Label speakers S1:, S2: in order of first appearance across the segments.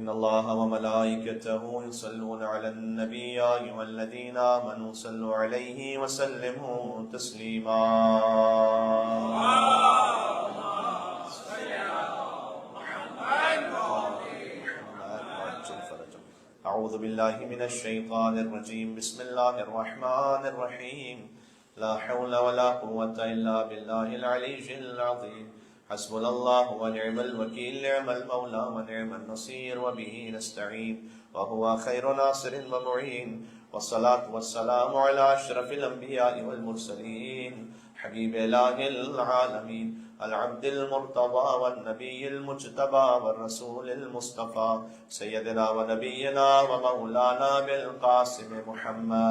S1: إن الله وملائكته يصلون على النبي يا أيها الذين آمنوا صلوا عليه وسلموا تسليما. أعوذ بالله من الشيطان الرجيم. بسم الله الرحمن الرحيم. لا حول ولا قوة إلا بالله العلي العظيم. حسبنا الله ونعم الوكيل. نعم المولى ونعم النصير وبه نستعين وهو خير ناصر ومعين. والصلاة والسلام على أشرف الأنبياء والمرسلين حبيب إله العالمين العبد المرتضى والنبي المجتبى والرسول المصطفى سيدنا ونبينا ومولانا بالقاسم محمد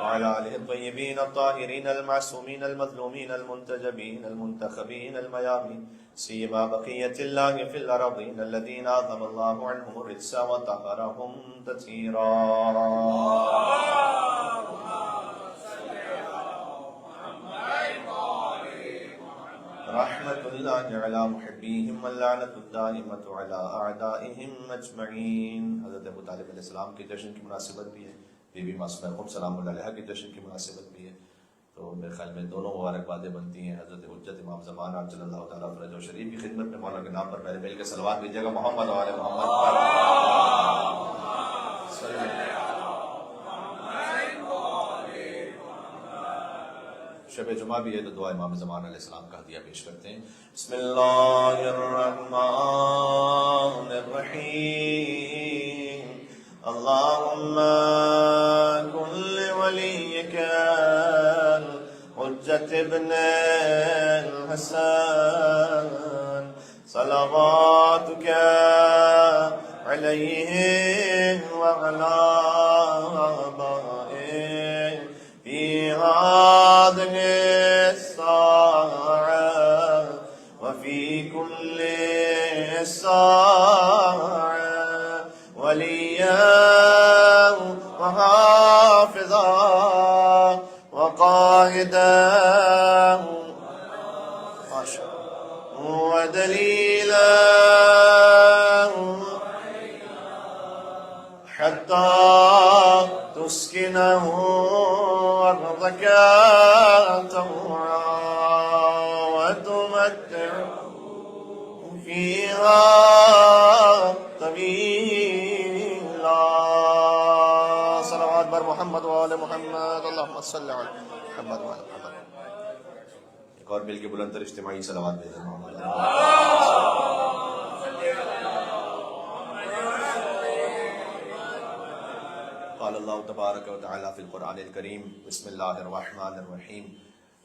S1: وعلى آله الطيبين الطاهرين المعصومين المظلومين المنتجبين المنتخبين الميامين سيما بقية الله في الأرضين الذين أذهب الله عنهم الرجس وطهرهم تطهيرا. رحمة الله على محبيهم واللعنة الدائمة على أعدائهم أجمعين. حضرت ابو طالب علیہ السلام کے جشن کی مناسبت بھی ہے، بی بی معصومہ قم سلام اللہ علیہا کے جشن کی مناسبت بھی ہے، تو میرے خیال میں دونوں مبارکبادیں بنتی ہیں. حضرت حجت امام زمانہ صلی اللہ تعالیٰ فرج و شریف کی خدمت میں مولا کے نام پر پہلے مل کے صلوات بھیجیے گا. محمد و آل محمد شب جمعہ بھی ہے تو دعا امام زمان علیہ السلام کا ہدیہ پیش کرتے ہیں. بسم اللہ الرحمن الرحیم. اللہم کن لولیک حجت ابن الحسن صلواتک علیہ وعلا آبائہ فی هذه الساعة وفي كل ساعة وليا وحافظا وقائدا ودليلا حتى تسكنه أرضك طوعا وتمتعه فيها طويلا. صلوات بر محمد وآل محمد. اللهم صل على محمد وآل محمد. ایک اور مل کے بلند تر اجتماعی صلوات بھیجیں. قال الله تبارك وتعالى في القرآن الكريم. بسم الله الرحمن الرحيم.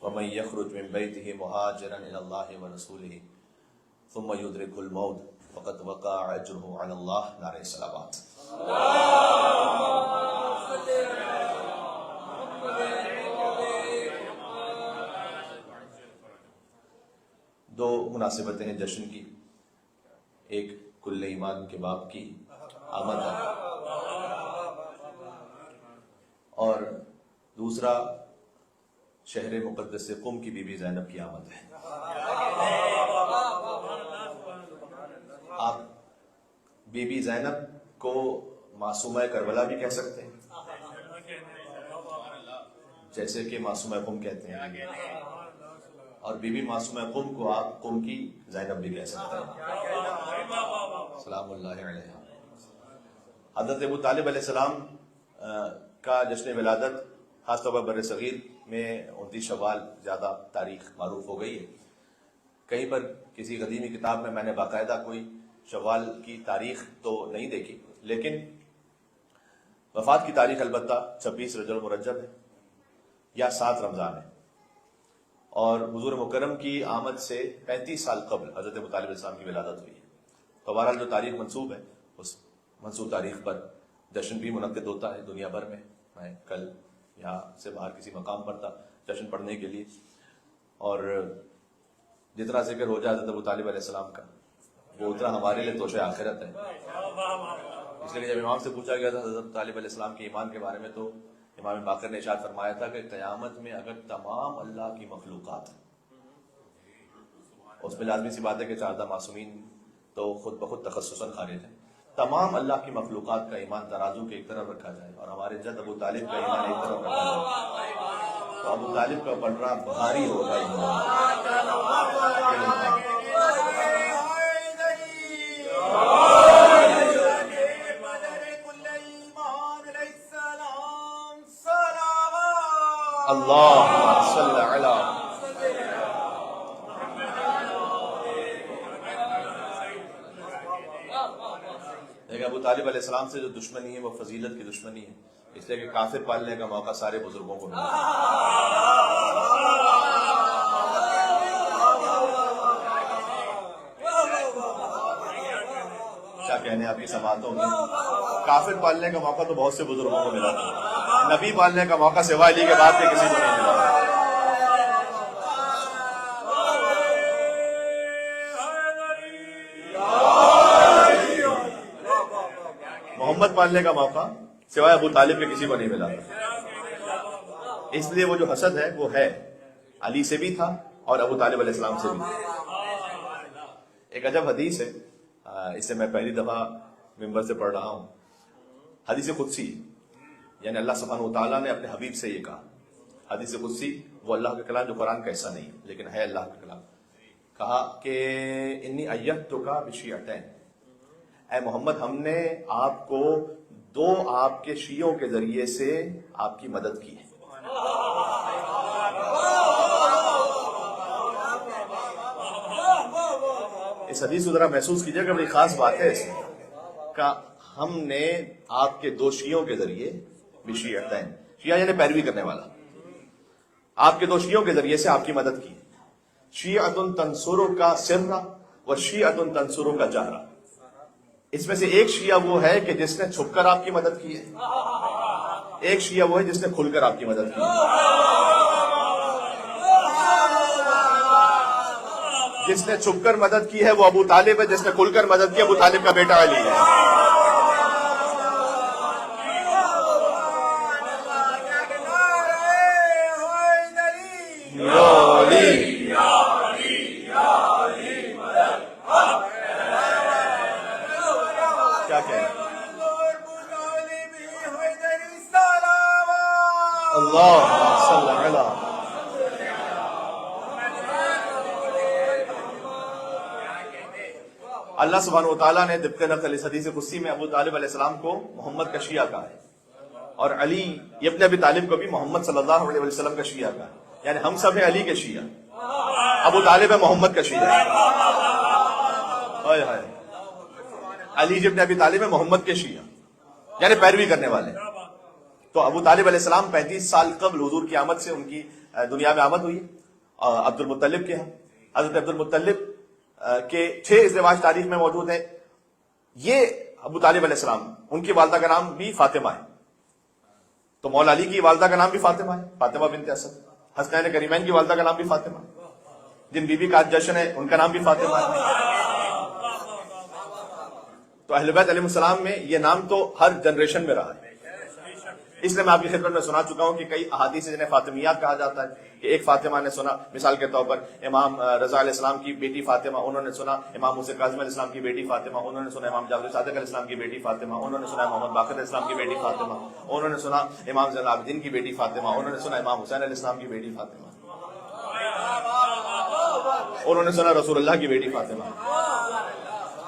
S1: ومن يخرج من بيته مهاجرا إلى الله ورسوله ثم يدرك الموت فقد وقع أجره على الله. نعرہ صلوات. دو مناسبتیں ہیں جشن کی. ایک کل ایمان کے باب کی آمد ہے اور دوسرا شہر مقدس قم کی بی بی زینب کی آمد ہے. آپ بی بی زینب کو معصومہ کربلا بھی کہہ سکتے ہیں جیسے کہ معصومہ قم کہتے ہیں، اور بی بی معصومہ قم کو آپ قم کی زینب بھی کہہ سکتے ہیں. سلام اللہ علیہ. حضرت ابو طالب علیہ السلام کا جشن ولادت خاص طور پر بر صغیر میں 29 شوال زیادہ تاریخ معروف ہو گئی ہے. کہیں پر کسی قدیمی کتاب میں نے باقاعدہ کوئی شوال کی تاریخ تو نہیں دیکھی، لیکن وفات کی تاریخ البتہ 26 رجب المرجب ہے یا 7 رمضان ہے، اور حضور مکرم کی آمد سے 35 سال قبل حضرت ابو طالب علیہ السلام کی ولادت ہوئی ہے. تو بہرحال جو تاریخ منسوب ہے اس منسوب تاریخ پر جشن بھی منعقد ہوتا ہے دنیا بھر میں. میں کل یہاں سے باہر کسی مقام پر تھا جشن پڑھنے کے لیے، اور جتنا ذکر ہو جائے حضرت ابو طالب علیہ السلام کا وہ اتنا ہمارے لیے توشہ آخرت ہے. اس لیے جب امام سے پوچھا گیا تھا حضرت طالب علیہ السلام کے ایمان کے بارے میں تو امام باقر نے ارشاد فرمایا تھا کہ قیامت میں اگر تمام اللہ کی مخلوقات، اس میں لازمی سی بات ہے کہ 14 معصومین تو خود بخود تخصصاً خارج ہیں، تمام اللہ کی مخلوقات کا ایمان ترازو کے ایک طرف رکھا جائے اور ہمارے جد ابو طالب کا ایمان ایک طرف رکھا جائے تو ابو طالب کا پلڑا بھاری ہوگا اللہ صلی علی لیکن ابو طالب علیہ السلام سے جو دشمنی ہے وہ فضیلت کی دشمنی ہے، اس لیے کہ کافر پالنے کا موقع سارے بزرگوں کو ملا۔ کیا کہنے آپ کی سماعتوں میں، کافر پالنے کا موقع تو بہت سے بزرگوں کو ملا تھا، نبی پالنے کا موقع سوائے علی کے بعد کے کسی کو نہیں ملا۔ محمد پالنے کا موقع سوائے ابو طالب کے کسی کو نہیں ملا، اس لیے وہ جو حسد ہے وہ ہے علی سے بھی تھا اور ابو طالب علیہ السلام سے بھی تھا۔ ایک عجب حدیث ہے، اس سے میں پہلی دفعہ ممبر سے پڑھ رہا ہوں، حدیث قدسی، یعنی اللہ سبحانہ وتعالیٰ نے اپنے حبیب سے یہ کہا، حدیث قدسی وہ اللہ کا کلام جو قرآن کا حصہ نہیں لیکن ہے اللہ کا کلام، کہا کہ انی ایدتک بشیعتین، اے محمد ہم نے آپ کو دو آپ کے شیعوں کے ذریعے سے آپ کی مدد کی ہے۔ اس حدیث کو ذرا محسوس کیجئے کہ بڑی خاص بات ہے اس میں، کہ ہم نے آپ کے دو شیعوں کے ذریعے بشیعتین، شیعہ یعنی پیروی کرنے والا، آپ کے دو شیعوں کے ذریعے سے آپ کی مدد کی، شیعۃ تنصرک سرا و شیعۃ تنصرک جہرا، اس میں سے ایک شیعہ وہ ہے کہ جس نے چھپ کر آپ کی مدد کی ہے، ایک شیعہ وہ ہے جس نے کھل کر آپ کی مدد کی ہے۔ جس نے چھپ کر مدد کی ہے وہ ابو طالب ہے، جس نے کھل کر مدد کی ابو طالب کا بیٹا علی ہے۔ کیا کہہ رہے اللہ صلی اللہ علیہ۔ اللہ سبحانہ وتعالیٰ نے طبق نقل اس حدیث قدسی میں ابو طالب علیہ السلام کو محمد کا شیعہ کہا ہے اور علی ابن ابی طالب کو بھی محمد صلی اللہ علیہ وسلم کا شیعہ کہا ہے، یعنی ہم سب ہیں علی کے شیعہ، ابو طالب ہے محمد کا شیعہ۔ ہائے ہائے، علی ابن ابی طالب ہے محمد کے شیعہ یعنی پیروی کرنے والے۔ تو ابو طالب علیہ السلام 35 سال قبل حضور کی آمد سے ان کی دنیا میں آمد ہوئی، عبد المطلب کے ہاں، حضرت عبد المطلب کے 6 ازدواج تاریخ میں موجود ہیں۔ یہ ابو طالب علیہ السلام، ان کی والدہ کا نام بھی فاطمہ ہے، تو مولا علی کی والدہ کا نام بھی فاطمہ ہے، فاطمہ بنت اسد۔ حسنین کریمین کی والدہ کا نام بھی فاطمہ ہے، جن بی بی کا جشن ہے ان کا نام بھی فاطمہ ہے۔ تو اہل بیت علیہ السلام میں یہ نام تو ہر جنریشن میں رہا ہے، اس لیے میں آپ کی خدمت میں سنا چکا ہوں کہ کئی احادیث جنہیں فاطمیات کہا جاتا ہے، کہ ایک فاطمہ نے سنا، مثال کے طور پر امام رضا علیہ السلام کی بیٹی فاطمہ، انہوں نے سنا امام حسین کاظم علیہ السلام کی بیٹی فاطمہ، انہوں نے سنا امام جعفر صادق علیہ السلام کی بیٹی فاطمہ، انہوں نے سنا محمد باقر علیہ السلام کی بیٹی فاطمہ، انہوں نے سنا امام زین العابدین کی بیٹی فاطمہ، انہوں نے سنا امام حسین علیہ السلام کی بیٹی فاطمہ، انہوں نے سنا رسول اللہ کی بیٹی فاطمہ،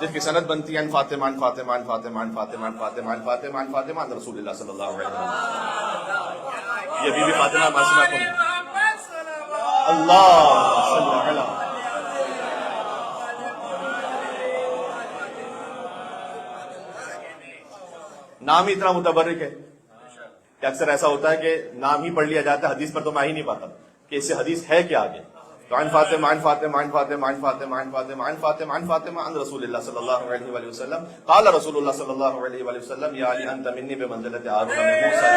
S1: جس کی سند بنتی ہے ان فاطمہ ان فاطمہ ان فاطمہ ان فاطمہ ان فاطمہ ان فاطمہ ان فاطمہ ان رسول اللہ صلی اللہ علیہ وسلم۔ یہ بی بی فاطمہ معصومہ کن اللہ صلی اللہ علیہ۔ نام ہی اتنا متبرک ہے کہ اکثر ایسا ہوتا ہے کہ نام ہی پڑھ لیا جاتا ہے، حدیث پر تو میں ہی نہیں پاتا کہ اس سے حدیث ہے کیا آگے۔ تو عن فاطمہ عن فاطمہ عن فاطمہ عن فاطمہ عن فاطمہ عن فاطمہ عن فاطمہ عن رسول اللہ صلی اللہ علیہ وآلہ وسلم قال رسول اللہ صلی اللہ علیہ وآلہ وسلم یا علی انت منی بمنزلۃ ہارون من موسیٰ۔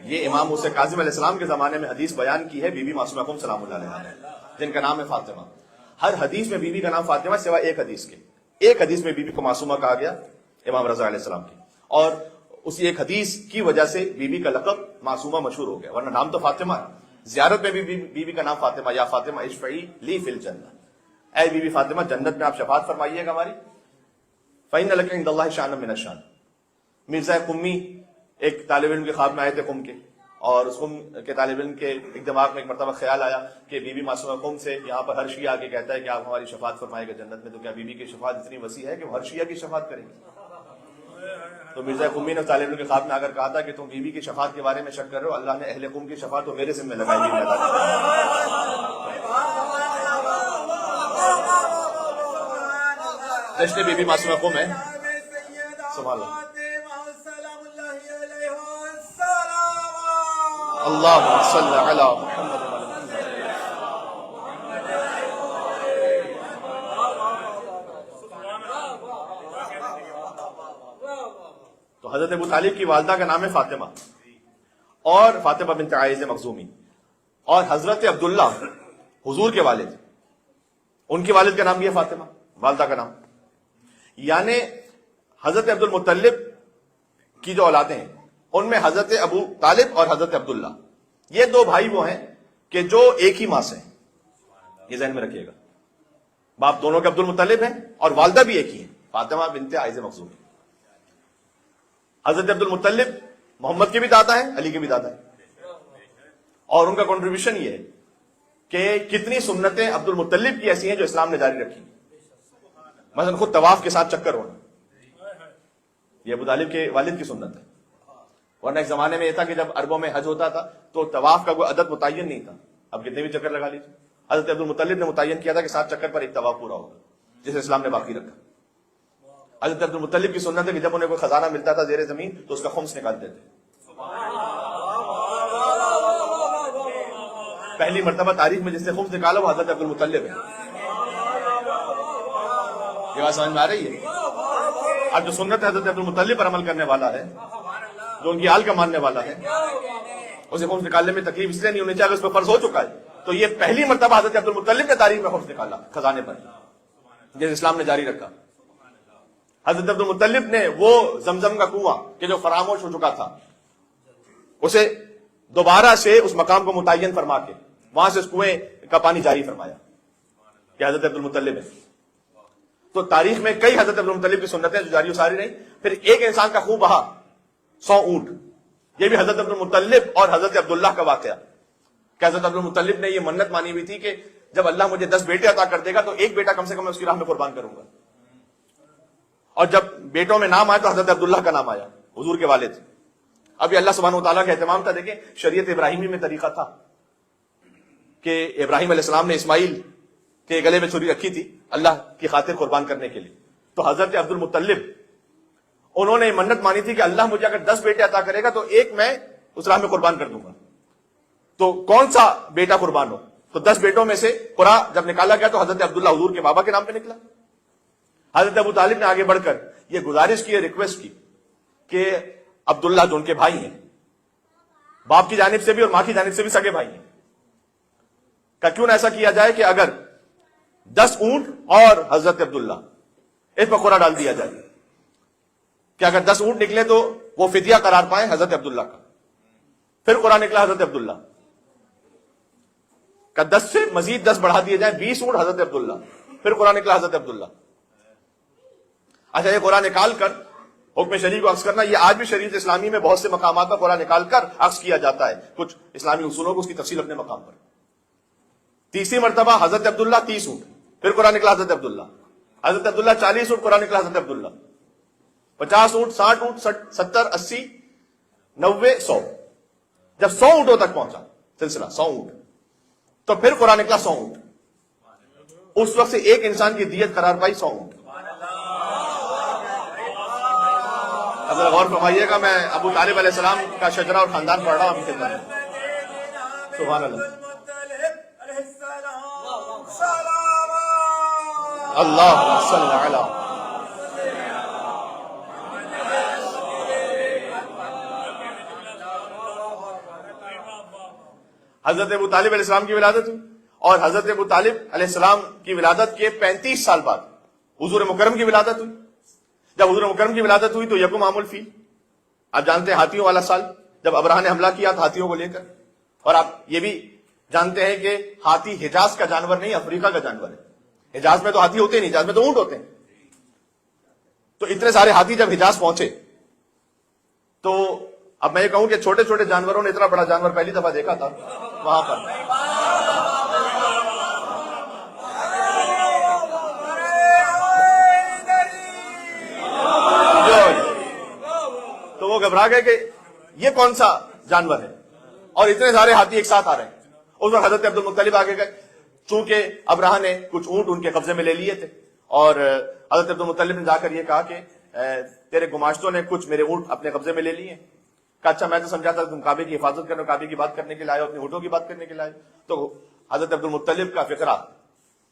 S1: یہ امام موسیٰ کاظم علیہ السلام کے زمانے میں حدیث بیان کی ہے بی بی معصومہ کن سلام اللہ علیہ، جن کا نام ہے فاطمہ۔ ہر حدیث میں بی بی کا نام فاطمہ سوائے ایک حدیث کے، ایک حدیث میں بی بی کو معصومہ کہا گیا امام رضا علیہ السلام کی، اور اسی ایک حدیث کی وجہ سے بی بی کا لقب معصومہ مشہور ہو گیا، ورنہ نام تو فاطمہ ہے. زیارت میں بھی بی بی کا نام فاطمہ، یا فاطمہ اشفعی لی فی الجنہ، اے بی بی فاطمہ جنت میں آپ شفاعت فرمائیے گا ہماری. فإن لک عند اللہ شأنا من الشان. مرزا قمی ایک طالب علم کے خواب میں آئے تھے قم کے، اور اس قم کے طالب علم کے ایک دماغ میں ایک مرتبہ خیال آیا کہ بی بی معصومہ قم سے یہاں پر ہر شیعہ آ کے کہتا ہے کہ آپ ہماری شفاعت فرمائے گا جنت میں، تو کیا بی بی کی شفاعت اتنی وسیع ہے کہ وہ ہر شیعہ کی شفاعت کریں گے؟ تو مرزا قمی نے طالب علم کے خواب میں آ کر کہا تھا کہ تم بی بی کی شفاعت کے بارے میں شک کر رہے ہو، اللہ نے اہل قم کی شفاعت تو میرے ذمہ لگائی ہوئی ہے. جشن بی بی معصومہ قم ہے. سبحان اللہ. اللہم صلی علی محمد. تو حضرت ابو طالب کی والدہ کا نام ہے فاطمہ، اور فاطمہ بنت عائز مخزومی، اور حضرت عبداللہ حضور کے والد، ان کے والد کا نام بھی ہے فاطمہ، والدہ کا نام. یعنی حضرت عبد المطلب کی جو اولادیں ہیں ان میں حضرت ابو طالب اور حضرت عبداللہ، یہ دو بھائی وہ ہیں کہ جو ایک ہی ماں سے ہیں. یہ ذہن میں رکھیے گا، باپ دونوں کے عبد المطلب ہیں اور والدہ بھی ایک ہی ہیں، فاطمہ بنت عائز مخزومی. حضرت عبد المطلب محمد کے بھی دادا ہیں، علی کے بھی دادا ہیں، اور ان کا کنٹریبیوشن یہ ہے کہ کتنی سنتیں عبد المطلب کی ایسی ہیں جو اسلام نے جاری رکھی. مثلا خود طواف کے ساتھ چکر ہونا، یہ ابو طالب کے والد کی سنت ہے. ورنہ ایک زمانے میں یہ تھا کہ جب عربوں میں حج ہوتا تھا تو طواف کا کوئی عدد متعین نہیں تھا، اب کتنے بھی چکر لگا لیجیے. حضرت عبد المطلب نے متعین کیا تھا کہ 7 چکر پر ایک طواف پورا ہوگا، جسے اسلام نے باقی رکھا. حضرت عبد المطلب کی سنت ہے کہ جب انہیں کوئی خزانہ ملتا تھا زیر زمین تو اس کا خمس نکالتے تھے. پہلی مرتبہ تاریخ میں جس نے خمس نکالا وہ حضرت عبد المطلب ہے. یہ بات سمجھ میں آ رہی ہے؟ اب جو سنت حضرت عبد المطلب پر عمل کرنے والا ہے، جو ان کی آل کا ماننے والا ہے، اسے خمس نکالنے میں تکلیف اس لیے نہیں ہونی چاہیے، اس پہ فرض ہو چکا ہے. تو یہ پہلی مرتبہ حضرت عبد المطلب نے تاریخ میں خمس نکالا خزانے پر، جیسے اسلام نے جاری رکھا. حضرت عبد المطلب نے وہ زمزم کا کنواں کہ جو فراموش ہو چکا تھا اسے دوبارہ سے اس مقام کو متعین فرما کے وہاں سے اس کنویں کا پانی جاری فرمایا کہ حضرت عبد المطلب ہے. تو تاریخ میں کئی حضرت عبد المطلب کی سنتیں جو جاری و ساری رہی. پھر ایک انسان کا خون بہا 100 اونٹ، یہ بھی حضرت عبد المطلب اور حضرت عبداللہ کا واقعہ کہ حضرت عبد المطلب نے یہ منت مانی ہوئی تھی کہ جب اللہ مجھے 10 بیٹے عطا کر دے گا تو ایک بیٹا کم سے کم میں اس کی راہ میں قربان کروں گا. اور جب بیٹوں میں نام آیا تو حضرت عبداللہ کا نام آیا، حضور کے والد. اب یہ اللہ سبحانہ وتعالیٰ کا اہتمام تھا. دیکھیں شریعت ابراہیمی میں طریقہ تھا کہ ابراہیم علیہ السلام نے اسماعیل کے گلے میں چھری رکھی تھی اللہ کی خاطر قربان کرنے کے لیے. تو حضرت عبد المطلب انہوں نے منت مانی تھی کہ اللہ مجھے اگر 10 بیٹے عطا کرے گا تو ایک میں اس راہ میں قربان کر دوں گا. تو کون سا بیٹا قربان ہو؟ تو 10 بیٹوں میں سے قرآ جب نکالا گیا تو حضرت عبداللہ حضور کے بابا کے نام پہ نکلا. حضرت ابو طالب نے آگے بڑھ کر یہ گزارش کی، ریکویسٹ کی کہ عبداللہ جو ان کے بھائی ہیں، باپ کی جانب سے بھی اور ماں کی جانب سے بھی سگے بھائی ہیں، کہ کیوں نہ ایسا کیا جائے کہ اگر 10 اونٹ اور حضرت عبداللہ اس پر قرآن ڈال دیا جائے کہ اگر 10 اونٹ نکلے تو وہ فدیہ قرار پائیں حضرت عبداللہ کا. پھر قرآن نکلا حضرت عبداللہ کا 10 سے مزید 10 بڑھا دیے جائیں 20 اونٹ حضرت عبداللہ. پھر قرآن نکلا حضرت عبداللہ. اچھا یہ قرآن نکال کر حکم شریع کو عکس کرنا، یہ آج بھی شریعت اسلامی میں بہت سے مقامات پر قرآن نکال کر عکس کیا جاتا ہے، کچھ اسلامی اصولوں کو اس کی تفصیل اپنے مقام پر. تیسری مرتبہ حضرت عبداللہ 30 اونٹ، پھر قرآن نکلا حضرت عبداللہ. حضرت عبداللہ 40 اونٹ، قرآن نکلا حضرت عبداللہ. 50 اونٹ، 60 اونٹ، 70، 80، 90، 100. جب 100 اونٹوں تک پہنچا سلسلہ 100 اونٹ تو پھر قرآن نکلا 100 اونٹ. اس وقت سے ایک انسان کی دیت قرار پائی 100 اونٹ. اب غور فرمائیے گا، میں ابو طالب علیہ السلام کا شجرہ اور خاندان پڑھ رہا ہوں آپ کے خدمت. سبحان اللہ. اللہ صلی علی حضرت ابو طالب علیہ السلام کی ولادت ہوئی، اور حضرت ابو طالب علیہ السلام کی ولادت کے 35 سال بعد حضور مکرم کی ولادت ہوئی. جب حضور مکرم کی ولادت ہوئی تو یکم عام الفیل آپ جانتے ہیں ہاتھیوں والا سال جب ابرہہ نے حملہ کیا تھا ہاتھیوں کو لے کر، اور آپ یہ بھی جانتے ہیں کہ ہاتھی حجاز کا جانور نہیں، افریقہ کا جانور ہے. حجاز میں تو ہاتھی ہوتے نہیں، حجاز میں تو اونٹ ہوتے ہیں. تو اتنے سارے ہاتھی جب حجاز پہنچے تو اب میں یہ کہوں کہ چھوٹے چھوٹے جانوروں نے اتنا بڑا جانور پہلی دفعہ دیکھا تھا وہاں پر. تو وہ گھبرا گئے کہ یہ کون سا جانور ہے، اور اتنے سارے ہاتھی ایک ساتھ آ رہے ہیں. اس وقت حضرت عبد المطلب آگے گئے، چونکہ ابرہہ نے کچھ اونٹ ان کے قبضے میں لے لیے تھے، اور حضرت عبد المطلب نے جا کر یہ کہا کہ تیرے گماشتوں نے کچھ میرے اونٹ اپنے قبضے میں لے لیے. کہا اچھا میں تو سمجھا تھا تم کعبے کی حفاظت کرنے، کعبے کی بات کرنے کے لائے، اپنے اونٹوں کی بات کرنے کے لائے. تو حضرت عبد المطلب کا فقرہ،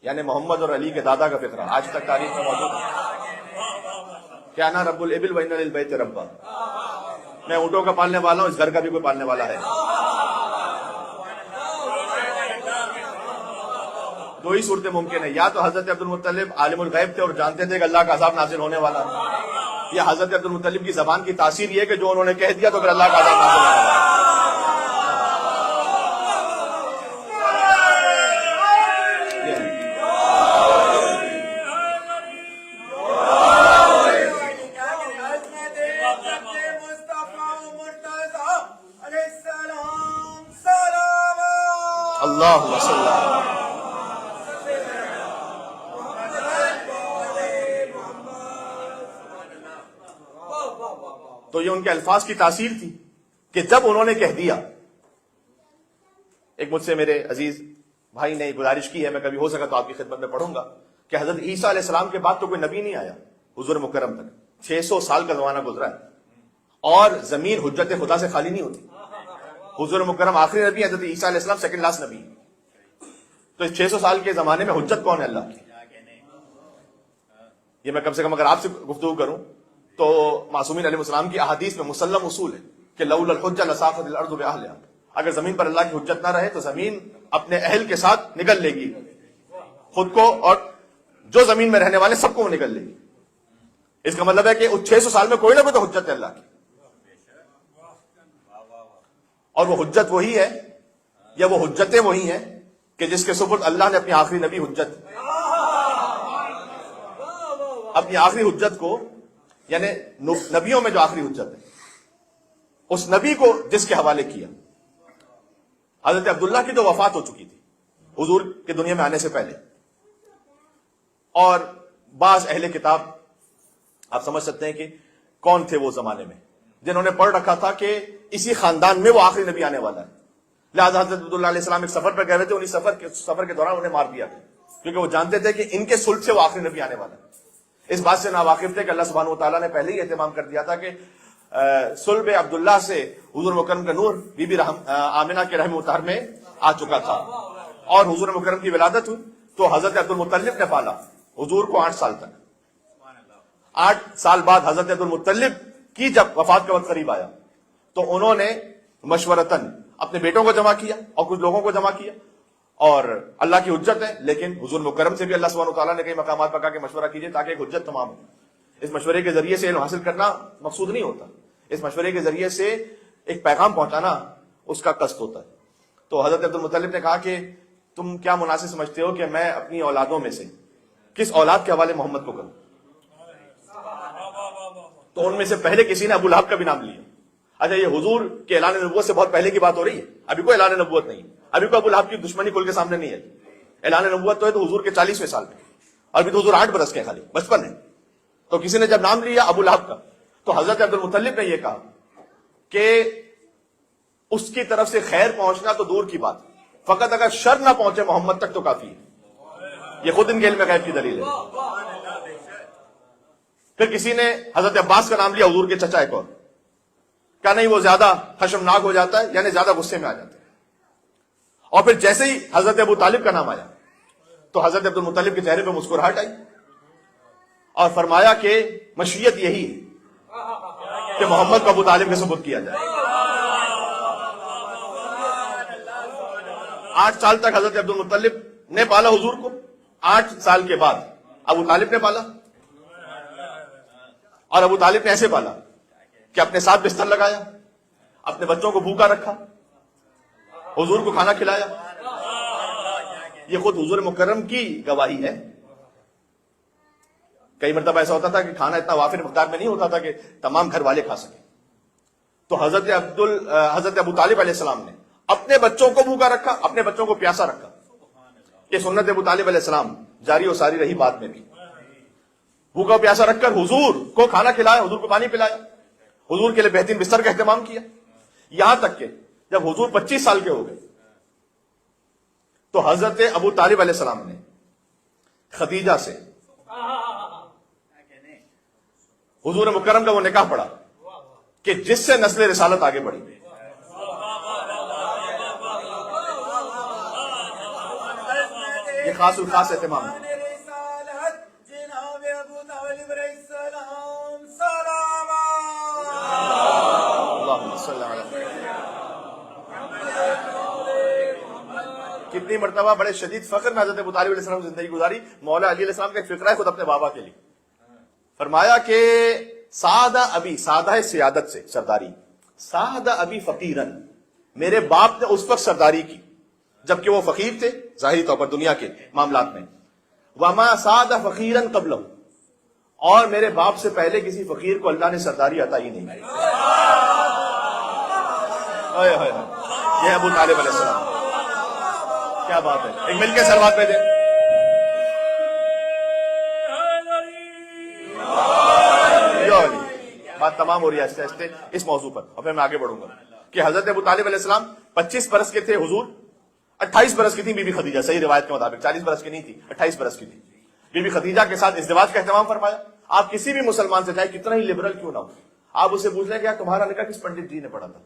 S1: یعنی محمد اور علی کے دادا کا فقرہ آج تک تاریخ میں موجود ہے. کیا نا رب الابل وان للبیت ربا، میں اونٹوں کا پالنے والا ہوں، اس گھر کا بھی کوئی پالنے والا ہے. دو ہی صورتیں ممکن ہے، یا تو حضرت عبد المطلب عالم الغیب تھے اور جانتے تھے کہ اللہ کا عذاب نازل ہونے والا ہے، یا حضرت عبد المطلب کی زبان کی تاثیر یہ کہ جو انہوں نے کہہ دیا تو پھر اللہ کا عذاب نازل ہونے والا ہے. اللہ صلی اللہ. تو یہ ان کے الفاظ کی تاثیر تھی کہ جب انہوں نے کہہ دیا. ایک مجھ سے میرے عزیز بھائی نے گزارش کی ہے، میں کبھی ہو سکا تو آپ کی خدمت میں پڑھوں گا، کہ حضرت عیسیٰ علیہ السلام کے بعد تو کوئی نبی نہیں آیا حضور مکرم تک. 600 سال کا زمانہ گزرا ہے اور زمین حجت خدا سے خالی نہیں ہوتی. حضور مکرم آخری نبی، حضرت عیسیٰ علیہ السلام سیکنڈ لاسٹ نبی. تو اس 600 سال کے زمانے میں حجت کون ہے اللہ کی؟ یہ میں کم سے کم اگر آپ سے گفتگو کروں تو معصومین علیہ السلام کی احادیث میں مسلم اصول ہے کہ لولا الحجہ لصافت الارض باہلہا، اگر زمین پر اللہ کی حجت نہ رہے تو زمین اپنے اہل کے ساتھ نگل لے گی، خود کو اور جو زمین میں رہنے والے سب کو وہ نگل لے گی. اس کا مطلب ہے کہ اس 600 سال میں کوئی نہ کوئی تو حجت ہے اللہ کی، اور وہ حجت وہی ہے یا وہ حجتیں وہی ہیں کہ جس کے سپرد اللہ نے اپنی آخری نبی حجت، اپنی آخری حجت کو، یعنی نبیوں میں جو آخری حجت ہے اس نبی کو جس کے حوالے کیا. حضرت عبداللہ کی تو وفات ہو چکی تھی حضور کے دنیا میں آنے سے پہلے، اور بعض اہل کتاب آپ سمجھ سکتے ہیں کہ کون تھے وہ زمانے میں، جنہوں نے پڑھ رکھا تھا کہ اسی خاندان میں وہ آخری نبی آنے والا ہے. لہٰذا حضرت عبداللہ علیہ السلام ایک سفر پر گئے تھے، انہیں سفر کے دوران انہیں مار دیا گیا کیونکہ وہ جانتے تھے کہ ان کے سلط سے وہ آخری نبی آنے والا ہے. اس بات سے ناواقف تھے کہ اللہ سبحانہ و تعالیٰ نے پہلے ہی اہتمام کر دیا تھا کہ صلب عبداللہ سے حضور مکرم کا نور بی بی آمنہ کے رحم مطہر میں آ چکا تھا، اور حضور مکرم کی ولادت ہوئی تو حضرت عبد المطلب نے پالا حضور کو 8 سال تک. 8 سال بعد حضرت عبد المطلب کی جب وفات کا وقت قریب آیا تو انہوں نے مشورتاً اپنے بیٹوں کو جمع کیا اور کچھ لوگوں کو جمع کیا، اور اللہ کی حجت ہے لیکن حضور مکرم سے بھی اللہ سبحانہ وتعالیٰ نے کئی مقامات پر کہا کہ مشورہ کیجیے تاکہ ایک حجت تمام ہو. اس مشورے کے ذریعے سے علم حاصل کرنا مقصود نہیں ہوتا، اس مشورے کے ذریعے سے ایک پیغام پہنچانا اس کا قصد ہوتا ہے. تو حضرت عبد المطلب نے کہا کہ تم کیا مناسب سمجھتے ہو کہ میں اپنی اولادوں میں سے کس اولاد کے حوالے محمد کو کروں؟ تو ان میں سے پہلے کسی نے ابو لہب کا بھی نام لیا. اچھا یہ حضور کے اعلان نبوت سے بہت پہلے کی بات ہو رہی ہے، ابھی کوئی اعلان نبوت نہیں، ابھی کوئی ابو لہب کی دشمنی کھل کے سامنے نہیں ہے. اعلان نبوت تو ہے تو حضور کے 40ویں سال میں، اور ابھی تو حضور 8 برس کے خالی بچپن ہے. تو کسی نے جب نام لیا ابو لہب کا تو حضرت عبد المطلب نے یہ کہا کہ اس کی طرف سے خیر پہنچنا تو دور کی بات، فقط اگر شر نہ پہنچے محمد تک تو کافی ہے. یہ خود ان کے علم غیب کی دلیل ہے. پھر کسی نے حضرت عباس کا نام لیا، حضور کے چچا ایک اور، کیا نہیں وہ زیادہ خشمناک ہو جاتا ہے، یعنی زیادہ غصے میں آ جاتا ہے. اور پھر جیسے ہی حضرت ابو طالب کا نام آیا تو حضرت عبد المطلب کے چہرے پہ مسکراہٹ آئی اور فرمایا کہ مشیت یہی ہے کہ محمد کو ابو طالب کے سپرد کیا جائے. 8 سال تک حضرت عبد المطلب نے پالا حضور کو، 8 سال کے بعد ابو طالب نے پالا، اور ابو طالب نے ایسے پالا کہ اپنے ساتھ بستر لگایا، اپنے بچوں کو بھوکا رکھا، حضور کو کھانا کھلایا. یہ خود حضور مکرم کی گواہی ہے. کئی مرتبہ ایسا ہوتا تھا کہ کھانا اتنا وافر مقدار میں نہیں ہوتا تھا کہ تمام گھر والے کھا سکیں، تو حضرت ابو طالب علیہ السلام نے اپنے بچوں کو بھوکا رکھا، اپنے بچوں کو پیاسا رکھا. یہ سنت ابو طالب علیہ السلام جاری و ساری رہی بعد میں بھی. بھوکا پیاسا رکھ کر حضور کو کھانا کھلایا، حضور کو پانی پلایا، حضور کے لیے بہترین بستر کا اہتمام کیا. یہاں تک کہ جب حضور 25 سال کے ہو گئے تو حضرت ابو طالب علیہ السلام نے خدیجہ سے حضور مکرم کا وہ نکاح پڑھا کہ جس سے نسل رسالت آگے بڑھی. یہ خاص الخاص اہتمام ہے. کتنی مرتبہ بڑے شدید فخر میں حضرت ابو طالب علیہ السلام زندگی گزاری. مولا علی علیہ السلام کا ایک فقرہ ہے خود اپنے بابا کے لیے. فرمایا کہ سادہ ابی، سادہ ہے سیادت سے سرداری، سادہ ابی فقیرن، میرے باپ نے اس وقت سرداری کی جبکہ وہ فقیر تھے ظاہری طور پر دنیا کے معاملات میں. وما سادہ فقیرن قبلہ، اور میرے باپ سے پہلے کسی فقیر کو اللہ نے سرداری عطا ہی نہیں. یہ ابو طالب علیہ السلام، کیا بات ہے. ایک مل کے سلوات پہ دیں. بات تمام ہو رہی ہے آہستہ آہستہ اس موضوع پر، اور پھر میں آگے بڑھوں گا کہ حضرت ابو طالب علیہ السلام 25 برس کے تھے، حضور 28 برس کی تھی. بی بی خدیجہ صحیح روایت کے مطابق 40 برس کی نہیں تھی، 28 برس کی تھی. بی بی خدیجہ کے ساتھ ازدواج کا اہتمام فرمایا. آپ کسی بھی مسلمان سے چاہے کتنا ہی لبرل کیوں نہ ہو، آپ اسے پوچھ لیں کہ تمہارا نکاح کس پنڈت جی نے پڑھا تھا.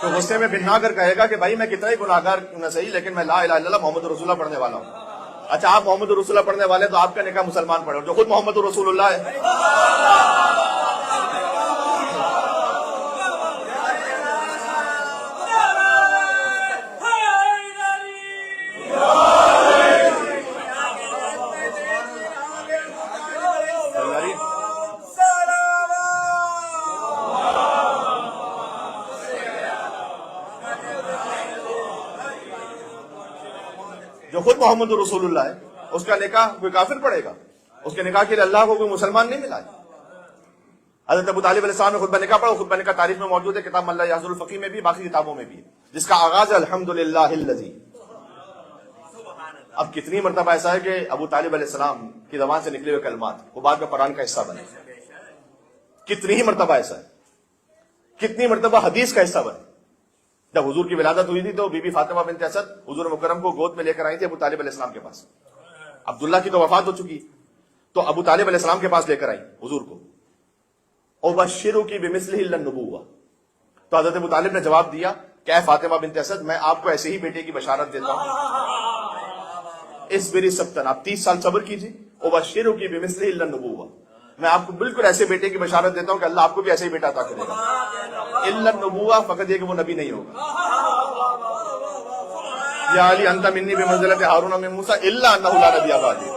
S1: تو غصے میں بھنا کر کہے گا کہ بھائی میں کتنا ہی گناہگار کیوں نہ صحیح، لیکن میں لا الہ الا اللہ محمد رسول اللہ پڑھنے والا ہوں. اچھا آپ محمد رسول اللہ پڑھنے والے تو آپ کا نکاح مسلمان پڑھے جو خود محمد رسول اللہ ہے. جو خود محمد رسول اللہ ہے اس کا نکاح کوئی کافر پڑے گا؟ اس کے نکاح کے لیے اللہ کو کوئی مسلمان نہیں ملا. حضرت ابو طالب علیہ السلام نے خطبہ نکاح پڑھا. خطبہ نکاح تاریخ میں موجود ہے، کتاب ملا یحضر الفقیہ میں بھی، باقی کتابوں میں بھی ہے، جس کا آغاز الحمدللہ الذی. اب کتنی مرتبہ ایسا ہے کہ ابو طالب علیہ السلام کی زبان سے نکلے ہوئے کلمات وہ بعد میں قرآن کا حصہ بنے. کتنی ہی مرتبہ ایسا ہے، کتنی مرتبہ حدیث کا حصہ بنے. جب حضور کی ولادت ہوئی تھی تو بی بی فاطمہ بنت اسد حضور مکرم کو گود میں لے کر آئی تھی ابو طالب علیہ السلام کے پاس. عبداللہ کی تو وفات ہو چکی تو ابو طالب علیہ السلام کے پاس لے کر آئی حضور کو. ابشرک بمثلہ النبوہ. تو حضرت ابو طالب نے جواب دیا کہ اے فاطمہ بنت اسد میں آپ کو ایسے ہی بیٹے کی بشارت دیتا ہوں. اصبری سبتن، آپ 30 سال صبر کیجیے. ابشرک بمثلہ النبوہ، میں آپ کو بالکل ایسے بیٹے کی بشارت دیتا ہوں کہ اللہ آپ کو بھی ایسے ہی بیٹا عطا کرے گا. الا النبوہ، فقط یہ کہ وہ نبی نہیں ہوگا. یا علی انت منی بمنزلۃ ہارون من موسیٰ الا انہ لا نبی بعدی.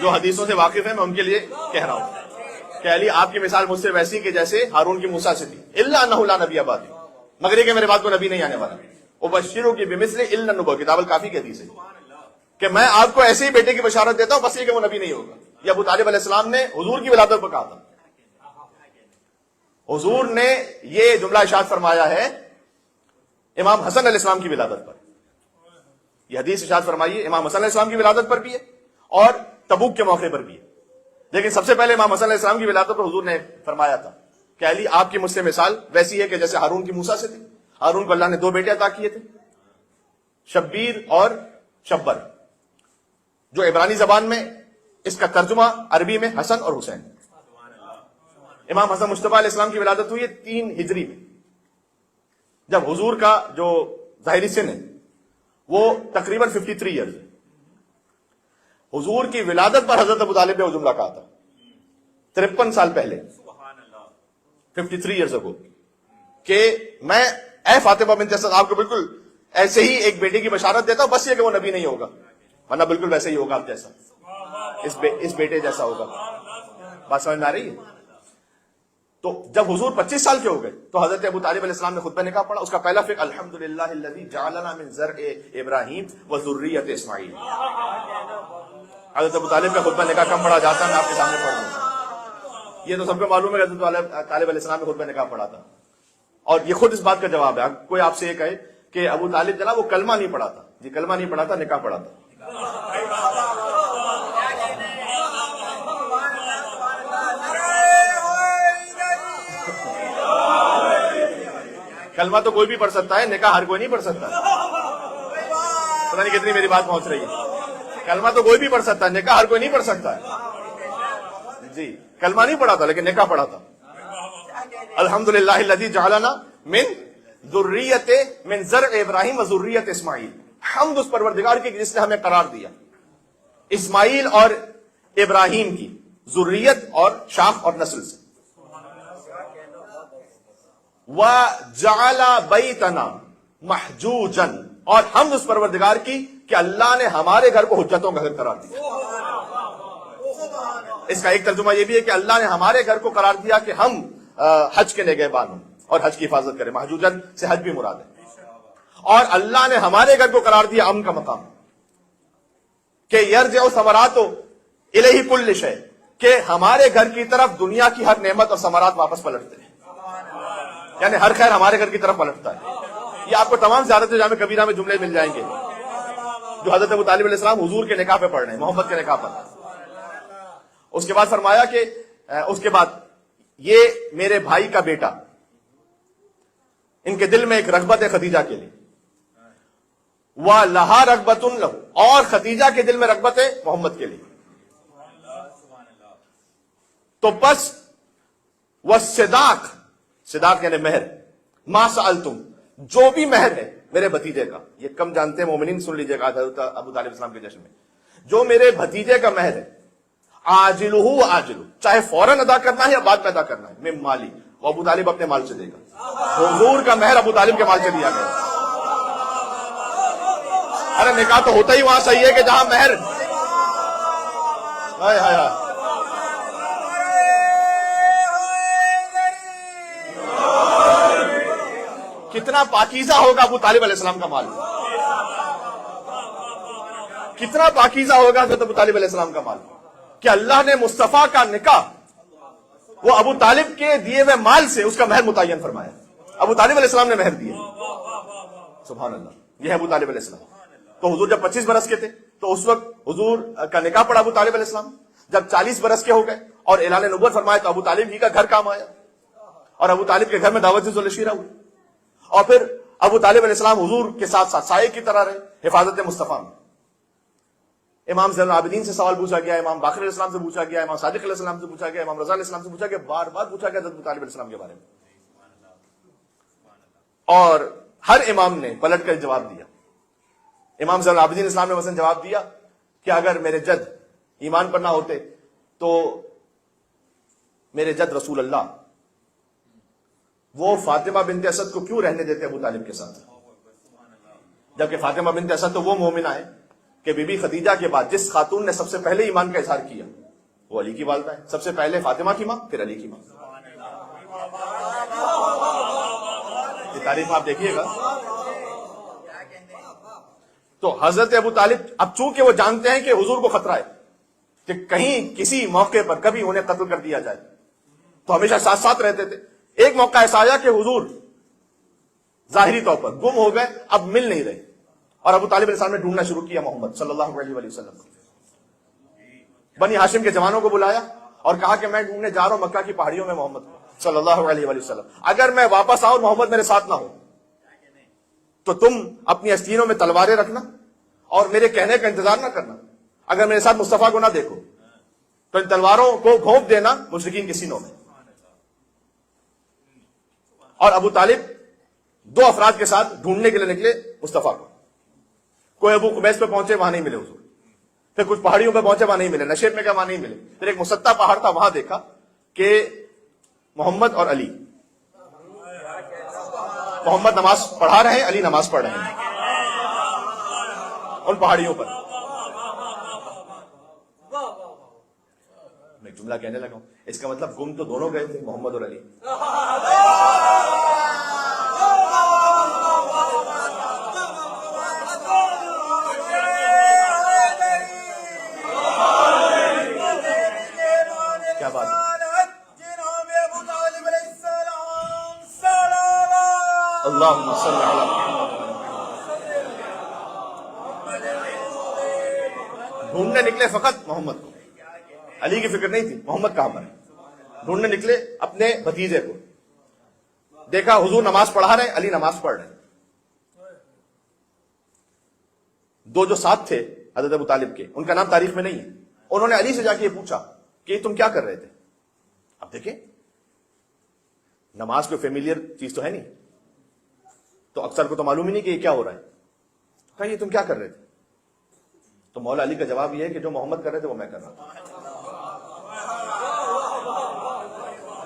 S1: جو حدیثوں سے واقف ہے میں ان کے لیے کہہ رہا ہوں کہ علی آپ کی مثال مجھ سے ویسی کہ جیسے ہارون کی موسیٰ سے تھی. الا انہ لا نبی بعدی، مگر یہ کہ میرے بعد کو نبی نہیں آنے والا. ابشرک بمثلہ الا النبوہ، کتاب الکافی کی حدیث ہے کہ میں آپ کو ایسے ہی بیٹے کی بشارت دیتا ہوں، بس یہ کہ وہ نبی نہیں ہوگا. یہ ابو طالب علیہ السلام نے حضور کی ولادت پر کہا تھا. حضور نے یہ جملہ ارشاد فرمایا ہے امام حسن علیہ السلام کی ولادت پر. یہ حدیث ارشاد فرمائی ہے امام حسن علیہ السلام کی ولادت پر بھی ہے اور تبوک کے موقع پر بھی ہے. لیکن سب سے پہلے امام حسن علیہ السلام کی ولادت پر حضور نے فرمایا تھا کہ علی آپ کی مجھ سے مثال ویسی ہے کہ جیسے ہارون کی موسیٰ سے تھی. ہارون کو اللہ نے 2 بیٹے عطا کیے تھے، شبیر اور شبر، جو عبرانی زبان میں اس کا ترجمہ عربی میں حسن اور حسین. امام حسن مجتبیٰ علیہ السلام کی ولادت ہوئی ہے 3 ہجری میں، جب حضور کا جو ظاہری سن ہے وہ تقریباً 53 ایئرز ہے. حضور کی ولادت پر حضرت ابو طالب نے وہ جملہ کہا تھا 53 سال پہلے، 53 ایئرز اگو، کہ میں اے فاطمہ بنت اسد آپ کو بالکل ایسے ہی ایک بیٹے کی بشارت دیتا ہوں، بس یہ کہ وہ نبی نہیں ہوگا. ورنہ بالکل ویسے ہی ہوگا آپ جیسا، اس بیٹے جیسا ہوگا. بات سمجھ میں آ رہی ہے؟ تو جب حضور 25 سال کے ہو گئے تو حضرت ابو طالب علیہ السلام نے خطبہ نکاح پڑھا. اس کا پہلا فقہ الحمدللہ الذی جعلنا من زرع ابراہیم و ذریۃ اسماعیل. حضرت ابو طالب کا خطبہ نکاح کم پڑھا جاتا ہے، میں آپ کے سامنے پڑھ رہا ہوں. یہ تو سب کو معلوم ہے کہ حضرت طالب علیہ السلام نے خطبہ نکاح پڑھا تھا، اور یہ خود اس بات کا جواب ہے. کوئی آپ سے یہ کہے کہ ابو طالب جناب وہ کلمہ نہیں پڑھا تھا، جی کلمہ نہیں پڑھا تھا، نکاح پڑھا تھا. کلمہ تو کوئی بھی پڑھ سکتا ہے، نکاح ہر کوئی نہیں پڑھ سکتا. پتہ نہیں کتنی میری بات پہنچ رہی ہے. کلمہ تو کوئی بھی پڑھ سکتا ہے، نکاح ہر کوئی نہیں پڑھ سکتا ہے. جی کلمہ نہیں پڑھا تھا لیکن نکاح پڑھا تھا. الحمدللہ الذی جعلنا من ذریۃ من زرع ابراہیم و ذریۃ اسماعیل. حمد اس پروردگار کی جس نے ہمیں قرار دیا اسماعیل اور ابراہیم کی ذریت اور شاخ اور نسل سے. وَجَعَلَ بَيْتَنَا مَحْجُوجًا، اور ہم اس پروردگار کی کہ اللہ نے ہمارے گھر کو حجتوں کا گھر قرار دیا. اس کا ایک ترجمہ یہ بھی ہے کہ اللہ نے ہمارے گھر کو قرار دیا کہ ہم حج کے نگہبان ہوں اور حج کی حفاظت کریں. محجوجن سے حج بھی مراد ہے. اور اللہ نے ہمارے گھر کو قرار دیا امن کا مقام کہ یرجع ثمرات الیہ کل شیء، کہ ہمارے گھر کی طرف دنیا کی ہر نعمت اور ثمرات واپس پلٹتے ہیں. یعنی ہر خیر ہمارے گھر کی طرف پلٹتا ہے. یہ آپ کو تمام زیارت جامع کبیرہ میں جملے مل جائیں گے جو حضرت ابو طالب علیہ السلام حضور کے نکاح پہ پڑھ رہے ہیں، محمد کے نکاح پر. اس کے بعد فرمایا کہ اس کے بعد یہ میرے بھائی کا بیٹا، ان کے دل میں ایک رغبت ہے خدیجہ کے لیے. وَلَهَا رَغْبَةٌ لَهُ، اور خدیجہ کے دل میں رغبت ہے محمد کے لیے. تو بس وَالصِّدَاقُ، صداق یعنی مہر، مَا سَأَلْتُمْ، جو بھی مہر ہے میرے بھتیجے کا. یہ کم جانتے ہیں مومنین، سن لیجئے گا حضرت ابو طالب السلام کے جشن میں. جو میرے بھتیجے کا مہر ہے، عاجلہ وآجلہ، چاہے فوراً ادا کرنا ہے یا بعد میں ادا کرنا ہے، میں مالی، وہ ابو طالب اپنے مال سے دے گا. حضور کا مہر ابو طالب کے مال سے دیا گیا. ارے نکاح تو ہوتا ہی وہاں صحیح ہے کہ جہاں مہر. ہائے ہائے ہائے، کتنا پاکیزہ ہوگا ابو طالب علیہ السلام کا مال، کتنا پاکیزہ ہوگا حضرت ابو طالب علیہ السلام کا مال، کہ اللہ نے مصطفیٰ کا نکاح وہ ابو طالب کے دیے ہوئے مال سے اس کا مہر متعین فرمایا. ابو طالب علیہ السلام نے مہر دیے. سبحان اللہ. یہ ہے ابو طالب علیہ السلام. تو حضور جب 25 برس کے تھے تو اس وقت حضور کا نکاح پڑا ابو طالب علیہ السلام. جب 40 برس کے ہو گئے اور اعلان نبوت فرمایا تو ابو طالب ہی کا گھر کام آیا اور ابو طالب کے گھر میں دعوت ذوالشیرہ ہوئی. اور پھر ابو طالب علیہ السلام حضور کے ساتھ ساتھ سائے کی طرح رہے حفاظت مصطفیٰ میں. امام زین العابدین سے سوال پوچھا گیا، امام باقر علیہ السلام سے پوچھا گیا، امام صادق علیہ السلام سے پوچھا گیا، امام رضا علیہ السلام سے پوچھا گیا، بار بار پوچھا گیا حضرت ابو طالب علیہ السلام کے بارے میں. اور ہر امام نے پلٹ کر جواب دیا. امام زین العابدین اسلام نے مثلا جواب دیا کہ اگر میرے جد ایمان پر نہ ہوتے تو میرے جد رسول اللہ وہ فاطمہ بنت اسد کو کیوں رہنے دیتے ابو طالب کے ساتھ، جبکہ فاطمہ بنت اسد تو وہ مومنہ ہے کہ بی بی خدیجہ کے بعد جس خاتون نے سب سے پہلے ایمان کا اظہار کیا وہ علی کی والدہ ہے. سب سے پہلے فاطمہ کی ماں، پھر علی کی ماں. یہ تاریخ آپ دیکھیے گا. تو حضرت ابو طالب اب چونکہ وہ جانتے ہیں کہ حضور کو خطرہ ہے کہ کہیں کسی موقع پر کبھی انہیں قتل کر دیا جائے، تو ہمیشہ ساتھ ساتھ رہتے تھے. ایک موقع ایسا آیا کہ حضور ظاہری طور پر گم ہو گئے، اب مل نہیں رہے، اور ابو طالب علیہ السلام نے ڈھونڈنا شروع کیا محمد صلی اللہ علیہ وآلہ وسلم. بنی ہاشم کے جوانوں کو بلایا اور کہا کہ میں ڈھونڈنے جا رہا ہوں مکہ کی پہاڑیوں میں محمد صلی اللہ علیہ وآلہ وسلم. اگر میں واپس آؤں محمد میرے ساتھ نہ ہو تو تم اپنی استینوں میں تلواریں رکھنا اور میرے کہنے کا انتظار نہ کرنا. اگر میرے ساتھ مصطفیٰ کو نہ دیکھو تو ان تلواروں کو گھونپ دینا مشرکین کے سینوں میں. اور ابو طالب 2 افراد کے ساتھ ڈھونڈنے کے لیے نکلے مصطفیٰ کو. کوئی ابو قبیس پہ پہنچے، وہاں نہیں ملے حضور. پھر کچھ پہاڑیوں پہ پہنچے، وہاں نہیں ملے. نشیب میں کیا، وہاں نہیں ملے. پھر ایک مسطح پہاڑ تھا، وہاں دیکھا کہ محمد اور علی، محمد نماز پڑھا رہے ہیں، علی نماز پڑھ رہے ہیں ان پہاڑیوں پر. میں ایک جملہ کہنے لگا ہوں، اس کا مطلب گم تو دونوں گئے تھے، محمد اور علی. کیا بات ہے. اللہم صلی علی محمد. ڈھونڈنے نکلے فقط محمد کو، علی کی فکر نہیں تھی محمد کہاں پر ہے. ڈھونڈنے نکلے اپنے بھتیجے کو، دیکھا حضور نماز پڑھا رہے ہیں، علی نماز پڑھ رہے ہیں. دو جو ساتھ تھے حضرت ابو طالب کے، ان کا نام تاریخ میں نہیں ہے، انہوں نے علی سے جا کے یہ پوچھا کہ تم کیا کر رہے تھے. اب دیکھیں نماز کوئی فیملیئر چیز تو ہے نہیں، تو اکثر کو تو معلوم ہی نہیں کہ یہ کیا ہو رہا ہے. کہا یہ تم کیا کر رہے تھے؟ تو مولا علی کا جواب یہ ہے کہ جو محمد کر رہے تھے وہ میں کر رہا تھا.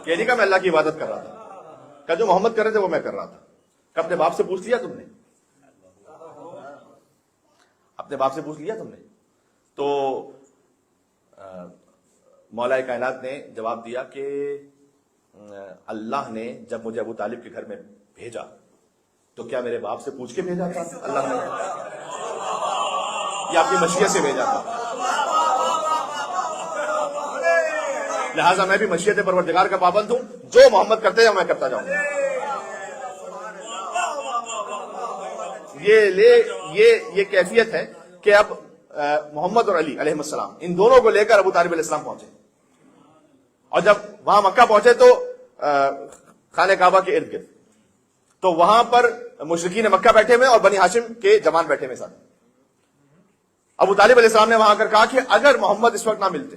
S1: یہ نہیں کہا میں اللہ کی عبادت کر رہا تھا، کہ جو محمد کر رہے تھے وہ میں کر رہا تھا. کہ اپنے باپ سے پوچھ لیا تم نے؟ اپنے باپ سے پوچھ لیا تم نے؟ تو مولا کائنات نے جواب دیا کہ اللہ نے جب مجھے ابو طالب کے گھر میں بھیجا تو کیا میرے باپ سے پوچھ کے بھیجا تھا اللہ نے، یا اپنی مشیت سے بھیجا تھا؟ لہٰذا میں بھی مشیت پروردگار کا پابند ہوں، جو محمد کرتے ہیں میں کرتا جاؤں گا. یہ کیفیت ہے کہ اب محمد اور علی علیہ السلام ان دونوں کو لے کر ابو طالب علیہ السلام پہنچے، اور جب وہاں مکہ پہنچے تو خانہ کعبہ کے ارد گرد، تو وہاں پر مشرکین مکہ بیٹھے ہوئے اور بنی ہاشم کے جوان بیٹھے ہوئے ساتھ. ابو طالب علیہ السلام نے وہاں کر کہا کہ اگر محمد اس وقت نہ ملتے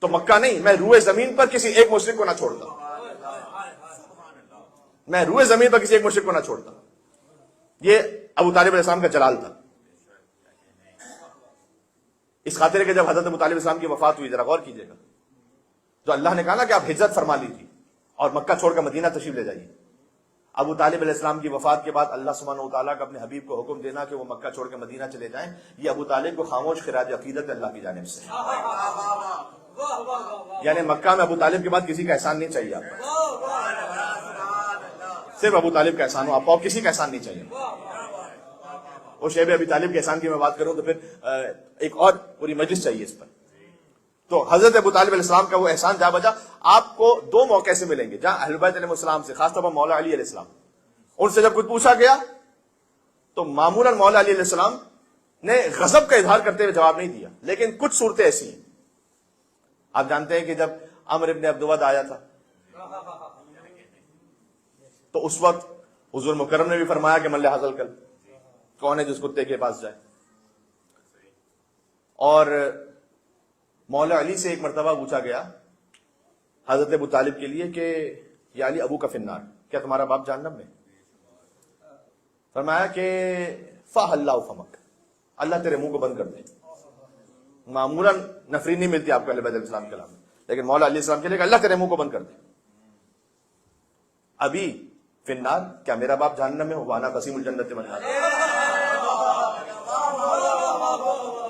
S1: تو مکہ نہیں، میں روئے زمین پر کسی ایک مشرک کو نہ چھوڑتا، میں روئے زمین پر کسی ایک مشرک کو نہ چھوڑتا. یہ ابو طالب علیہ السلام کا جلال تھا. اس خاطر کہ جب حضرت ابو طالب السلام کی وفات ہوئی، ذرا غور کیجیے گا، جو اللہ نے کہا نا کہ آپ ہجرت فرما لیجیے اور مکہ چھوڑ کر مدینہ تشریف لے جائیے، ابو طالب علیہ السلام کی وفات کے بعد اللہ سبحانہ و تعالیٰ کا اپنے حبیب کو حکم دینا کہ وہ مکہ چھوڑ کے مدینہ چلے جائیں، یہ ابو طالب کو خاموش خراج عقیدت اللہ کی جانب سے. یعنی مکہ میں ابو طالب کے بعد کسی کا احسان نہیں چاہیے آپ کو، صرف ابو طالب کا احسان ہو آپ کو، اور کسی کا احسان نہیں چاہیے. وہ شیب ابی طالب کے احسان کی میں بات کروں تو پھر ایک اور پوری مجلس چاہیے اس پر. تو حضرت ابو طالب علیہ السلام کا وہ احسان جا بجا آپ کو دو موقع سے ملیں گے جہاں اہل بیت علیہ السلام سے، خاص طور پر مولا علی علیہ السلام، ان سے جب کچھ پوچھا گیا تو معمولاً مولا علی علیہ السلام نے غضب کا اظہار کرتے ہوئے جواب نہیں دیا. لیکن کچھ صورتیں ایسی ہیں، آپ جانتے ہیں کہ جب عمر ابن عبدود آیا تھا تو اس وقت حضور مکرم نے بھی فرمایا کہ مل حاصل کر، کون ہے جس کتے کے پاس جائے. اور مولا علی سے ایک مرتبہ پوچھا گیا حضرت ابو طالب کے لیے کہ یا علی ابو کا فنار، کیا تمہارا باپ جہنم میں؟ فرمایا کہ فاح اللہ فمک، اللہ تیرے منہ کو بند کر دے. معمولاً نفری نہیں ملتی آپ کو اہل بیت علیہ السلام کے علاوہ، لیکن مولا علیہ السلام کے لیے کہ اللہ تیرے منہ کو بند کر دے. ابھی فنار، کیا میرا باپ جہنم میں ہو؟ وانا قسیم الجنت من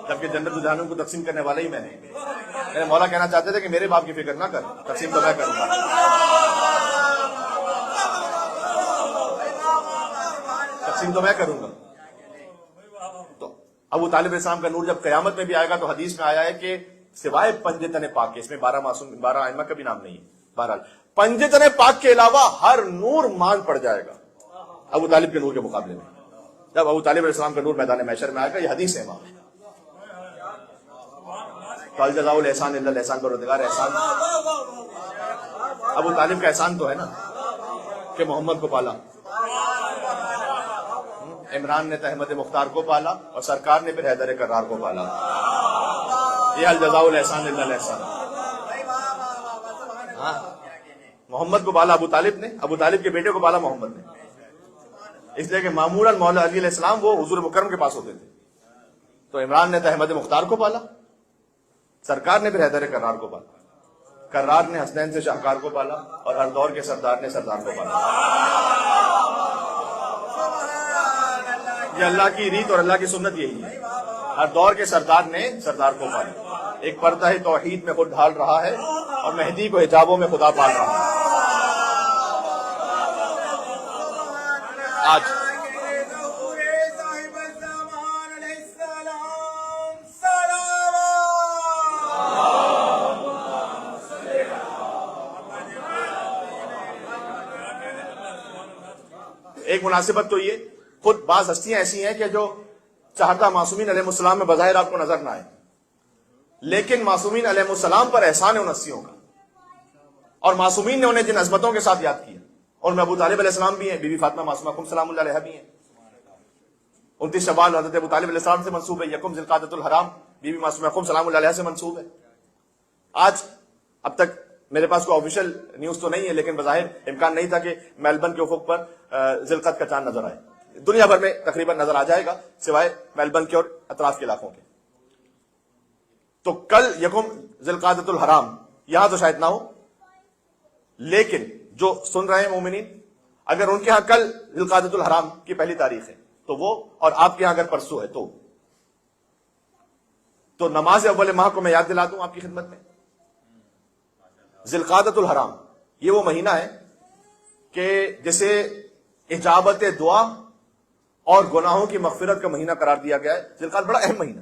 S1: جبکہ جنت و جہنم کو تقسیم کرنے والا ہی میں نے. میرے مولا کہنا چاہتے تھے کہ میرے باپ کی فکر نہ کر، تقسیم تو میں کروں گا. تقسیم تو میں کروں گا. تو ابو طالب علیہ السلام کا نور جب قیامت میں بھی آئے گا تو حدیث میں آیا ہے کہ سوائے پنجے تن پاک کے، اس میں 12 معصوم 12 ائمہ کا بھی نام نہیں ہے، بہرحال پنجے تن پاک کے علاوہ ہر نور مان پڑ جائے گا ابو طالب کے نور کے مقابلے میں. جب ابو طالب علیہ السلام کا نور میدان محشر میں آئے گا، یہ حدیث ہے امام. الجزاء الاحسان الا الاحسان، پروردگار احسان. ابو طالب کا احسان تو ہے نا کہ محمد کو پالا، عمران نے احمد مختار کو پالا، اور سرکار نے پھر حیدر کرار کو پالا. یہ الجزاء الاحسان الا الاحسان. محمد کو پالا ابو طالب نے، ابو طالب کے بیٹے کو پالا محمد نے. اس لیے کہ معمولاً مولا علی علیہ السلام وہ حضور مکرم کے پاس ہوتے تھے، تو عمران نے احمد مختار کو پالا، سرکار نے پھر حیدر کرار کو پالا، کرار نے حسنین سے شاہکار کو پالا، اور ہر دور کے سردار نے سردار کو پالا. یہ اللہ کی ریت اور اللہ کی سنت یہی ہے، ہر دور کے سردار نے سردار کو پالا. ایک پردہ توحید میں خود ڈھال رہا ہے اور مہدی کو حجابوں میں خدا پال رہا ہے. آج ایک مناسبت تو یہ، خود بعض ہستیاں ایسی ہیں کہ جو چاہتا معصومین علیہ السلام میں بظاہر آپ کو نظر نہ آئے، لیکن معصومین علیہ السلام پر احسان ہے ان ہستیوں کا، اور معصومین نے انہیں جن عظمتوں کے ساتھ یاد کیا، اور میں ابو طالب علیہ السلام بھی ہیں، بی بی فاطمہ معصومہ کم سلام اللہ علیہ بھی ہیں. 29 شوال حضرت ابو طالب علیہ السلام سے منسوب ہے، یکم ذی القعدۃ الحرام بی بی معصومہ کم سلام اللہ علیہ سے منسوب ہے. آج اب تک میرے پاس کوئی آفیشیل نیوز تو نہیں ہے، لیکن بظاہر امکان نہیں تھا کہ میلبرن کے افق پر ذی القعدہ کا چاند نظر آئے. دنیا بھر میں تقریباً نظر آ جائے گا سوائے میلبرن کے اور اطراف کے علاقوں کے. تو کل یکم ذی القعدۃ الحرام، یہاں تو شاید نہ ہو، لیکن جو سن رہے ہیں مومنین، اگر ان کے ہاں کل ذی القعدۃ الحرام کی پہلی تاریخ ہے تو وہ، اور آپ کے ہاں اگر پرسوں ہے تو نماز اول ماہ کو میں یاد دلا دوں آپ کی خدمت میں. ذی القعدۃ الحرام یہ وہ مہینہ ہے کہ جسے اجابت دعا اور گناہوں کی مغفرت کا مہینہ قرار دیا گیا ہے. ذی القعدہ بڑا اہم مہینہ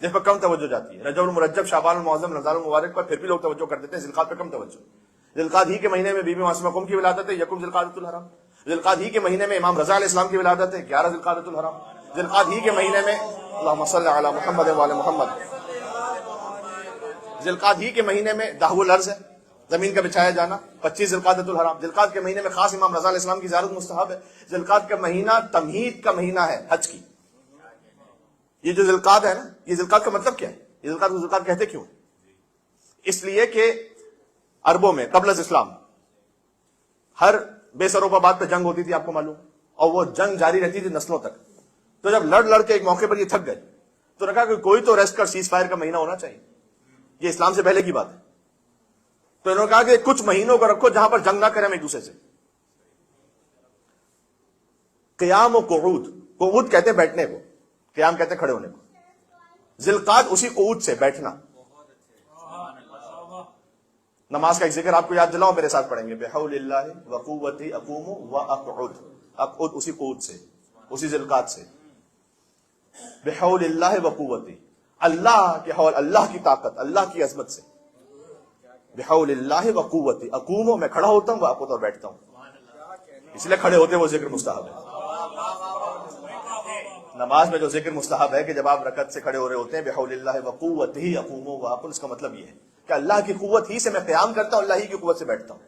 S1: جس پر کم توجہ جاتی ہے. رجب المرجب، شعبان المعظم، رمضان المبارک پر پھر بھی لوگ توجہ کر دیتے ہیں، ذی القعدہ پہ کم توجہ. ذی القعدہ ہی کے مہینے میں بی بی معصومہ قم کی ولادت ہے، یکم ذی القعدۃ الحرام. ذی القعدہ ہی کے مہینے میں امام رضا علیہ السلام کی ولادت ہے، 11 ذی القعدۃ الحرام. ذی القعدہ ہی کے مہینے میں اللہم صلی علی محمد وعلی محمد. ذی القعدہ ہی کے مہینے میں دہو الارض ہے، زمین کا بچھایا جانا، 25 ذی القعدۃ الحرام. ذی القعدہ کے مہینے میں خاص امام رضا علیہ السلام کی زیارت مستحب ہے. ذی القعدہ کا مہینہ تمہید کا مہینہ ہے حج کی. یہ جو ذی القعدہ ہے نا، یہ ذی القعدہ کا مطلب کیا ہے؟ یہ ذی القعدہ کو ذی القعدہ کہتے کیوں ہیں؟ اس لیے کہ عربوں میں قبل از اسلام ہر بے سروپا بات پہ جنگ ہوتی تھی، آپ کو معلوم، اور وہ جنگ جاری رہتی تھی نسلوں تک. تو جب لڑ کے ایک موقع پر یہ تھک گئے تو نے کہا کہ کوئی تو ریسٹ کر سیز فائر کا مہینہ ہونا چاہیے. یہ اسلام سے پہلے کی بات ہے. تو انہوں نے کہا کہ کچھ مہینوں کو رکھو جہاں پر جنگ نہ کریں ہم ایک دوسرے سے. قیام و قعود کہتے ہیں بیٹھنے کو، قیام کہتے ہیں کھڑے ہونے کو. ذی القعدہ اسی قعود سے بیٹھنا. نماز کا ایک ذکر آپ کو یاد دلاؤ، میرے ساتھ پڑھیں گے. بحول اللہ وقوتی اقوم واقعد. اقعد اسی قعود سے، اسی ذی القعدہ سے. بحول اللہ وقوتی، اللہ کے حول، اللہ کی طاقت، اللہ کی عظمت سے. بحول اللہ وقوتی اقوم، میں کھڑا ہوتا ہوں، واقعد اور بیٹھتا ہوں. اس لیے کھڑے ہوتے وہ ذکر مستحب ہے. نماز میں جو ذکر مستحب ہے کہ جب آپ رکعت سے کھڑے ہو رہے ہوتے ہیں، بحول اللہ وقوتی اقوم واقعد، اس کا مطلب یہ ہے کہ اللہ کی قوت ہی سے میں قیام کرتا ہوں، اللہ ہی کی قوت سے بیٹھتا ہوں.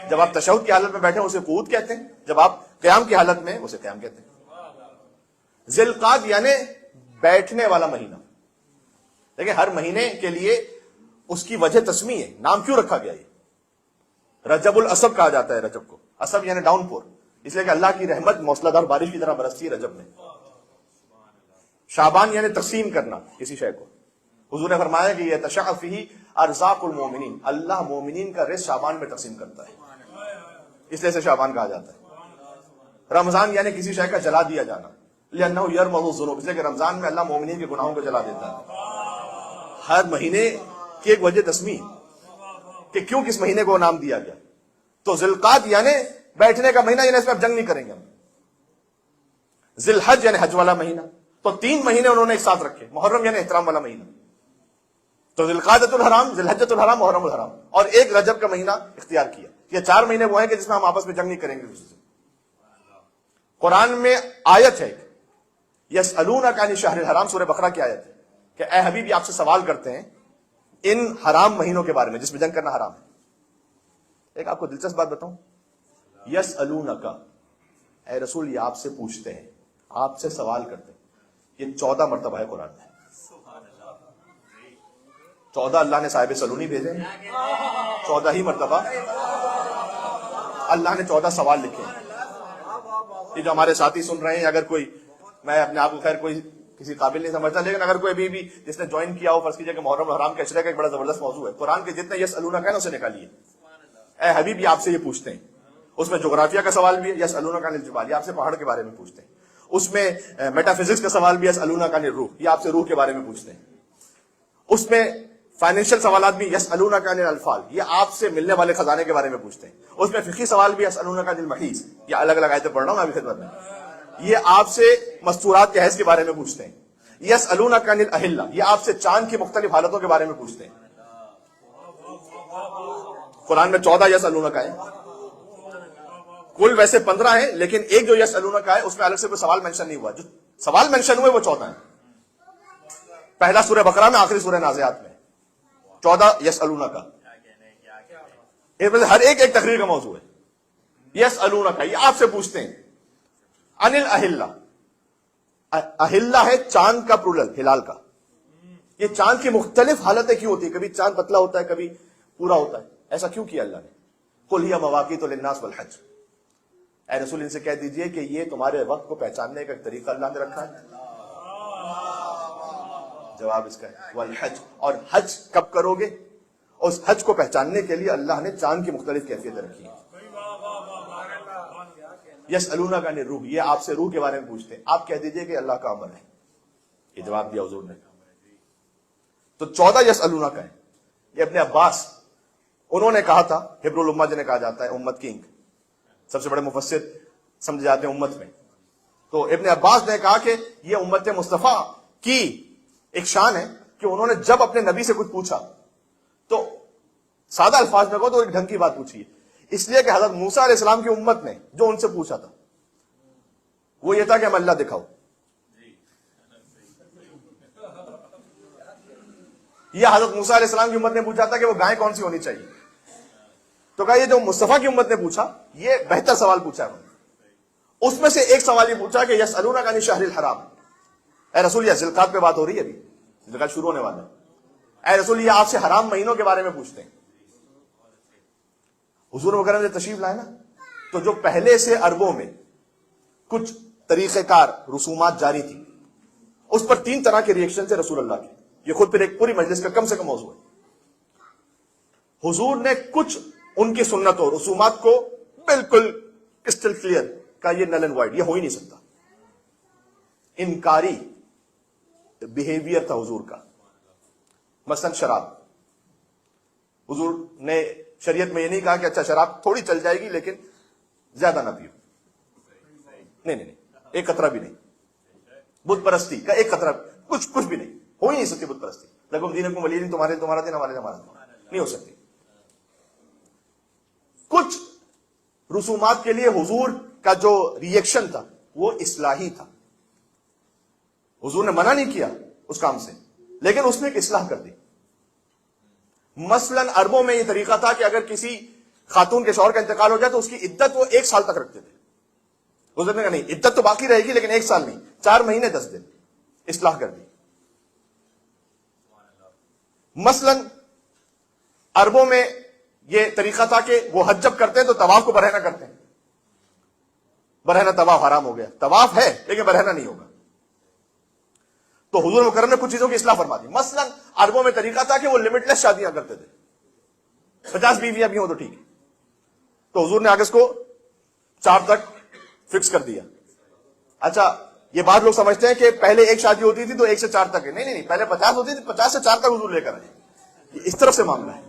S1: جب آپ تشہد کی حالت میں بیٹھے ہیں اسے قعود کہتے ہیں، جب آپ قیام کی حالت میں اسے قیام کہتے ہیں. ذی القعدہ یعنی بیٹھنے والا مہینہ. دیکھیں ہر مہینے کے لیے اس کی وجہ تسمیہ ہے، نام کیوں رکھا گیا. یہ رجب الاسب کہا جاتا ہے. رجب کو اسب یعنی ڈاؤن پور، اس لیے کہ اللہ کی رحمت موسلا دھار بارش کی طرح برستی ہے رجب میں. شعبان یعنی تقسیم کرنا کسی شے کو. حضور نے فرمایا کہ یہ تشاء فیہ ارزاق المومنین، اللہ مومنین کا رزق شعبان میں تقسیم کرتا ہے، اس لیے سے شعبان کہا جاتا ہے. رمضان یعنی کسی شے کا جلا دیا جانا، لأنہ یرمغ الذنوب، اس لیے کہ رمضان میں اللہ مومنین کے گناہوں کو جلا دیتا ہے. ہر مہینے کی ایک وجہ تسمیہ کہ کیوں کس مہینے کو نام دیا گیا. تو ذی القعدہ یعنی بیٹھنے کا مہینہ، یعنی اس میں اب جنگ نہیں کریں گے ہم. ذی الحج یعنی حج والا مہینہ. تو 3 مہینے انہوں نے ایک ساتھ رکھے. محرم یعنی احترام والا مہینہ. تو ذی القعدۃ الحرام، ذی الحجۃ الحرام، محرم الحرام، اور ایک رجب کا مہینہ اختیار کیا. یہ 4 مہینے وہ ہیں کہ جس میں ہم آپس میں جنگ نہیں کریں گے دوسرے سے. قرآن میں آیت ہے یسألونک عن الشہر الحرام، سورہ بقرہ کی آیت ہے کہ اے حبیب آپ سے سوال کرتے ہیں ان حرام مہینوں کے بارے میں جس میں جنگ کرنا حرام ہے. ایک آپ کو دلچسپ بات بتاؤں، یسألونک، اے رسول یہ آپ سے پوچھتے ہیں، آپ سے سوال کرتے ہیں. یہ 14 مرتبہ ہے قرآن میں. 14 اللہ نے صاحب سلونی بھیجے، 14 ہی مرتبہ اللہ نے 14 سوال لکھے. یہ جو ہمارے ساتھی سن رہے ہیں، اگر کوئی، میں اپنے آپ کو خیر کوئی کسی قابل نہیں سمجھتا، لیکن اگر کوئی بھی جس نے جوائن کیا ہو، فرض کیجئے کہ محرم الحرام کا عشرہ کا ایک بڑا زبردست موضوع ہے. قرآن کے جتنے یسألونک ہے نا اسے نکالیے. اے حبیب یہ آپ سے یہ پوچھتے ہیں. اس میں جغرافیہ کا سوال بھی ہے، یسألونک عن الجبال، یہ آپ سے پہاڑ کے بارے میں پوچھتے ہیں. اس میں میٹا فزکس کا سوال بھی ہے، یسألونک عن الروح، یہ آپ سے روح کے بارے میں پوچھتے ہیں. اس میں فائنینشیل سوالات بھی یسألونک عن الانفال، یہ آپ سے ملنے والے خزانے کے بارے میں پوچھتے ہیں. اس میں فقہی سوال بھی یسألونک عن المحیض، یہ الگ الگ آیتیں پڑھ رہا ہوں ابھی خدمت میں. یہ آپ سے مستورات کے حیض کے بارے میں پوچھتے ہیں. یسألونک عن الاہلہ، یہ آپ سے چاند کی مختلف حالتوں کے بارے میں پوچھتے ہیں. قرآن میں 14 یسألونک ہے، کل ویسے 15 ہیں، لیکن ایک جو یسألونک ہے اس میں الگ سے کوئی سوال مینشن نہیں ہوا. جو سوال مینشن ہوئے وہ 14 ہیں. پہلا سورہ بقرہ میں، آخری سورہ نازعات میں 14 یسألونک کا. ہر ایک تقریر کا موضوع ہے. یسألونک، یہ آپ سے پوچھتے ہیں. عن الاہلہ، اہلہ ہے چاند کا پلورل، ہلال کا. یہ چاند کی مختلف حالتیں کیوں ہوتی ہیں؟ کبھی چاند پتلا ہوتا ہے، کبھی پورا ہوتا ہے. ایسا کیوں کیا اللہ نے؟ قل ہی مواقیت للناس والحج، اے رسول ان سے کہہ دیجئے کہ یہ تمہارے وقت کو پہچاننے کا ایک طریقہ اللہ نے رکھا ہے. جواب اس کا ہے والحج، اور حج کب کرو گے؟ اس حج کو پہچاننے کے لیے اللہ نے چاند کی مختلف کیفیتیں رکھی ہیں. یسألونک عن الروح، یہ آپ سے روح کے بارے میں پوچھتے ہیں. آپ کہہ دیجئے کہ اللہ کا امر ہے. یہ جواب دیا حضور نے. تو 14 یسألونک ہے. یہ ابن عباس، انہوں نے کہا تھا، حبر الامہ جنہیں کہا جاتا ہے، امت کنگ، سب سے بڑے مفسر سمجھے جاتے ہیں امت میں. تو ابن عباس نے کہا کہ یہ امت مصطفیٰ کی ایک شان ہے کہ انہوں نے جب اپنے نبی سے کچھ پوچھا تو سادہ الفاظ میں کہو تو ایک ڈھنگ کی بات پوچھی ہے. اس لیے کہ حضرت موسیٰ علیہ السلام کی امت نے جو ان سے پوچھا تھا وہ یہ تھا کہ ہم اللہ دکھاؤ. یہ حضرت موسیٰ علیہ السلام کی امت نے پوچھا تھا کہ وہ گائے کون سی ہونی چاہیے. تو کہا یہ جو مصطفیٰ کی امت نے پوچھا یہ بہتر سوال پوچھا ہے. اس میں سے ایک سوال یہ پوچھا کہ یسألونک عن الشہر الحرام، اے رسول یہ ذوالقعدہ پہ بات ہو رہی ہے، ابھی ذوالقعدہ شروع ہونے والا ہے. اے رسول یہ آپ سے حرام مہینوں کے بارے میں پوچھتے ہیں. حضور مکرم جب تشریف لائے نا تو جو پہلے سے عربوں میں کچھ طریقہ کار رسومات جاری تھی، اس پر 3 طرح کے ریئیکشن تھے رسول اللہ کے. یہ خود پھر ایک پوری مجلس کا کم سے کم موضوع ہے. حضور نے کچھ ان کی سنتوں رسومات کو بالکل کرسٹل کلیئر کا یہ نل اینڈ وائڈ، یہ ہو ہی نہیں سکتا. انکاری بیہیویئر تھا حضور کا. مثلا شراب، حضور نے شریعت میں یہ نہیں کہا کہ اچھا شراب تھوڑی چل جائے گی لیکن زیادہ نہ پیو. نہیں، ایک قطرہ بھی نہیں. بت پرستی کا ایک قطرہ کچھ بھی نہیں، ہو ہی نہیں سکتی بت پرستی. لکم دینکم ولی دین، تمہارا دین ہمارا دین، نہیں ہو سکتی. کچھ رسومات کے لیے حضور کا جو ریئیکشن تھا وہ اصلاحی تھا. حضور نے منع نہیں کیا اس کام سے، لیکن اس نے ایک اصلاح کر دی. مثلا عربوں میں یہ طریقہ تھا کہ اگر کسی خاتون کے شوہر کا انتقال ہو جائے تو اس کی عدت وہ 1 سال تک رکھتے تھے. حضور نے کہا نہیں، عدت تو باقی رہے گی لیکن 1 سال نہیں، 4 مہینے 10 دن. اصلاح کر دی. مثلا عربوں میں یہ طریقہ تھا کہ وہ حج جب کرتے ہیں تو طواف کو برہنہ کرتے ہیں. برہنہ طواف حرام ہو گیا. طواف ہے لیکن برہنہ نہیں ہوگا. تو حضور مکرم نے کچھ چیزوں کی اصلاح فرما دی. مثلا عربوں میں طریقہ تھا کہ وہ لمٹ لیس شادیاں کرتے تھے، 50 بیویاں بھی ہوں تو ٹھیک ہے. تو حضور نے آگے اس کو 4 تک فکس کر دیا. اچھا یہ بات لوگ سمجھتے ہیں کہ پہلے ایک شادی ہوتی تھی تو 1 سے 4 تک ہے. نہیں، پہلے 50 ہوتی تھی، 50 سے 4 تک حضور لے کر آئے. اس طرف سے معاملہ ہے.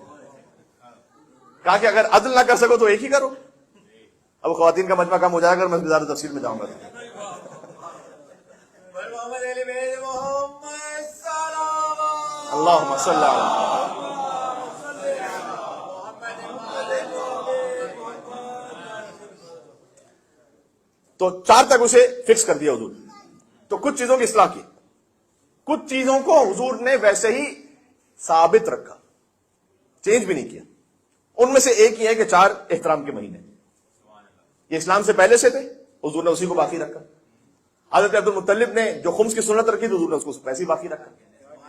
S1: کہا کہ اگر عدل نہ کر سکو تو ایک ہی کرو. اب خواتین کا مجمع کم ہو جائے گا، میں زیادہ تفصیل میں جاؤں گا. اللہم صلی علی. تو 4 تک اسے فکس کر دیا حضور. تو کچھ چیزوں کی اصلاح کی، کچھ چیزوں کو حضور نے ویسے ہی ثابت رکھا، چینج بھی نہیں کیا. ان میں سے ایک یہ ہے کہ 4 احترام کے مہینے یہ اسلام سے پہلے سے تھے، حضور نے اسی کو باقی رکھا. حضرت عبد المطلب نے جو خمس کی سنت رکھی تھی حضور نے اس کو ویسے ہی باقی رکھا.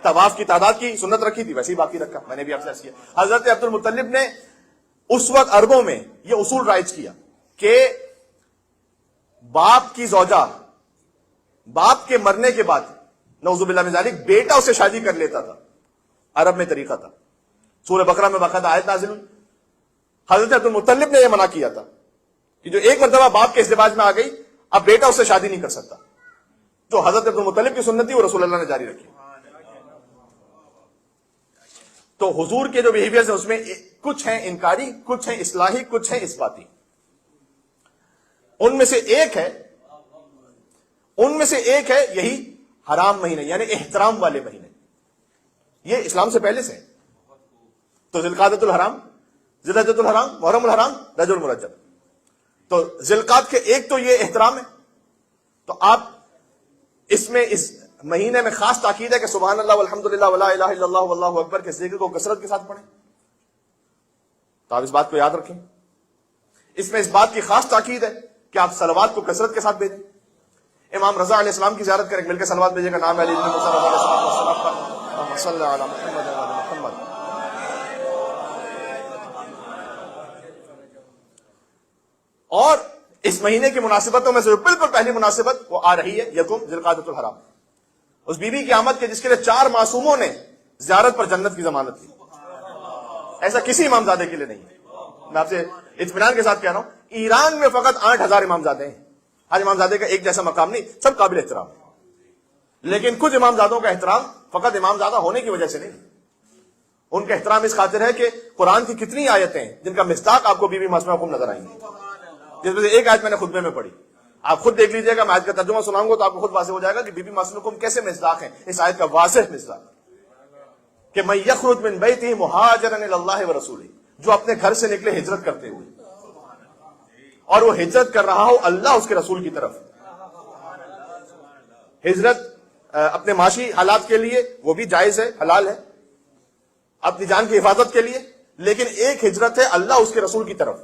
S1: طواف کی تعداد کی سنت رکھی تھی ویسے ہی باقی رکھا. میں نے بھی آپ سے عرض کیا حضرت عبد المطلب نے اس وقت عربوں میں یہ اصول رائج کیا کہ باپ کی زوجہ باپ کے مرنے کے بعد نعوذ باللہ من ذالک بیٹا اسے شادی کر لیتا تھا. عرب میں طریقہ تھا. سورہ بقرہ میں باقاعدہ آیت نازل ہوئی. حضرت عبد المطلب نے یہ منع کیا تھا کہ جو ایک مرتبہ باپ کے ازدواج میں آ گئی اب بیٹا اس سے شادی نہیں کر سکتا. جو حضرت عبد المطلب کی سنت تھی وہ رسول اللہ نے جاری رکھی. تو حضور کے جو بیہیویئرز ہیں اس میں کچھ ہیں انکاری، کچھ ہیں اصلاحی، کچھ ہیں اثباتی. ان میں سے ایک ہے یہی حرام مہینے، یعنی احترام والے مہینے. یہ اسلام سے پہلے سے. تو ذوالقعدۃ الحرام، ذوالحجۃ الحرام، محرم الحرام، رجب المرجب. تو ذوالقعدہ کے ایک تو یہ احترام ہے. تو آپ اس میں اس مہینے میں خاص تاکید ہے کہ سبحان اللہ والحمدللہ ولا الہ الا اللہ واللہ اکبر کے ذکر کو کثرت کے ساتھ پڑھیں. تو آپ اس بات کو یاد رکھیں. اس میں اس بات کی خاص تاکید ہے کہ آپ صلوات کو کثرت کے ساتھ بھیجیں. امام رضا علیہ السلام کی زیارت کریں، مل کے صلوات بھیجے گا. نام علی بن موسیٰ رضا علیہ السلام صلی علی محمد وعلی محمد. اور اس مہینے کی مناسبتوں میں سے بالکل پہلی مناسبت وہ آ رہی ہے یکم ذوالقعدۃ الحرام. اس بی بی کی آمد کے جس کے لیے 4 معصوموں نے زیارت پر جنت کی ضمانت کی. ایسا کسی امامزادے کے لیے نہیں ہے. میں آپ سے اطمینان کے ساتھ کہہ رہا ہوں، ایران میں فقط 8000 امامزادے ہیں. ہر امامزادے کا ایک جیسا مقام نہیں، سب قابل احترام ہے. لیکن کچھ امامزادوں کا احترام فقط امامزادہ ہونے کی وجہ سے نہیں. ان کا احترام اس خاطر ہے کہ قرآن کی کتنی آیتیں ہیں جن کا مصداق آپ کو بی بی معصومہ کم نظر آئیں گی. جس میں سے ایک آیت میں نے خطبے میں پڑھی، آپ خود دیکھ لیجئے گا. میں آیت کا ترجمہ سناؤں گا تو آپ کو خود واضح ہو جائے گا کہ بی بی معصومہ کم کیسے مصداق ہیں. اس آیت کا واضح مصداق کہ من یخرج من بیتہ مہاجرا الی اللہ ورسولہ، جو اپنے گھر سے نکلے ہجرت کرتے ہوئے، اور وہ ہجرت کر رہا ہو اللہ اس کے رسول کی طرف. ہجرت اپنے معاشی حالات کے لیے وہ بھی جائز ہے، حلال ہے، اپنی جان کی حفاظت کے لیے. لیکن ایک ہجرت ہے اللہ اس کے رسول کی طرف.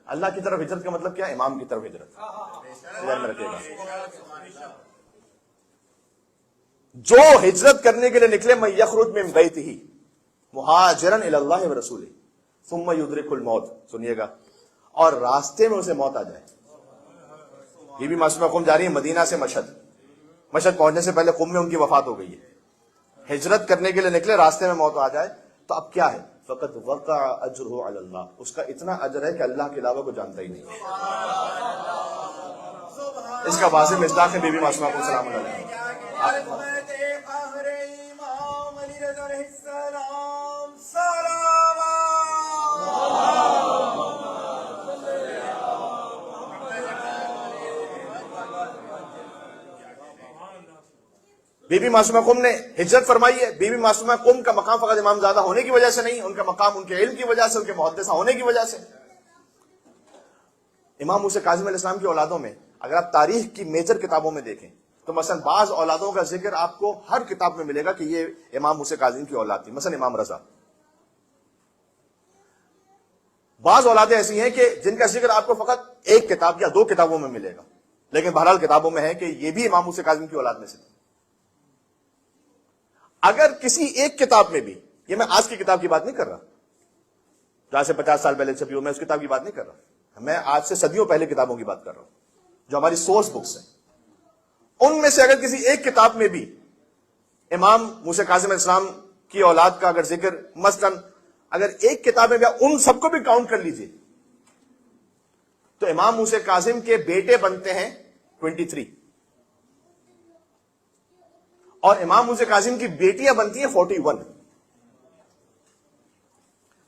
S1: اللہ کی طرف ہجرت کا مطلب کیا ہے؟ امام کی طرف ہجرت. ذہن میں رکھیے گا. جو ہجرت کرنے کے لیے نکلے، من یخرج من بیتہ مہاجرا الی اللہ ورسولہ ثم یدرک الموت، سنیے گا، اور راستے میں اسے موت آ جائے. بی بی معصومہ قم جا رہی ہے مدینہ سے مشہد پہنچنے سے پہلے قم میں ان کی وفات ہو گئی ہے. ہجرت کرنے کے لیے نکلے، راستے میں موت آ جائے تو اب کیا ہے؟ فقط وقع اجرہ علی اللہ، اس کا اتنا اجر ہے کہ اللہ کے علاوہ کو جانتا ہی نہیں. اس کا واضح مصداق ہے بی بی معصومہ کو سلام علیہ. بی بی معصومہ قم نے ہجرت فرمائی ہے. بی بی معصومہ قم کا مقام فقط امام زادہ ہونے کی وجہ سے نہیں، ان کا مقام ان کے علم کی وجہ سے، ان کے محدثہ ہونے کی وجہ سے. امام موسیٰ کاظم علیہ السلام کی اولادوں میں اگر آپ تاریخ کی میجر کتابوں میں دیکھیں تو مثلا بعض اولادوں کا ذکر آپ کو ہر کتاب میں ملے گا کہ یہ امام موسیٰ کاظم کی اولاد تھی. مثلا امام رضا. بعض اولادیں ایسی ہیں کہ جن کا ذکر آپ کو فقط ایک کتاب یا 2 کتابوں میں ملے گا، لیکن بہرحال کتابوں میں ہے کہ یہ بھی امام موسیٰ کاظم کی اولاد میں سے تھی. اگر کسی ایک کتاب میں بھی، یہ میں آج کی کتاب کی بات نہیں کر رہا جہاں سے 50 سال پہلے چھپی ہو، میں اس کتاب کی بات نہیں کر رہا، میں آج سے صدیوں پہلے کتابوں کی بات کر رہا ہوں جو ہماری سورس بکس ہیں. ان میں سے اگر کسی ایک کتاب میں بھی امام موسیٰ کاظم علیہ السلام کی اولاد کا اگر ذکر، مثلا اگر ایک کتاب میں بھی ان سب کو بھی کاؤنٹ کر لیجئے تو امام موسیٰ کاظم کے بیٹے بنتے ہیں 23 اور امام موسیٰ کاظم کی بیٹیاں بنتی ہیں 41.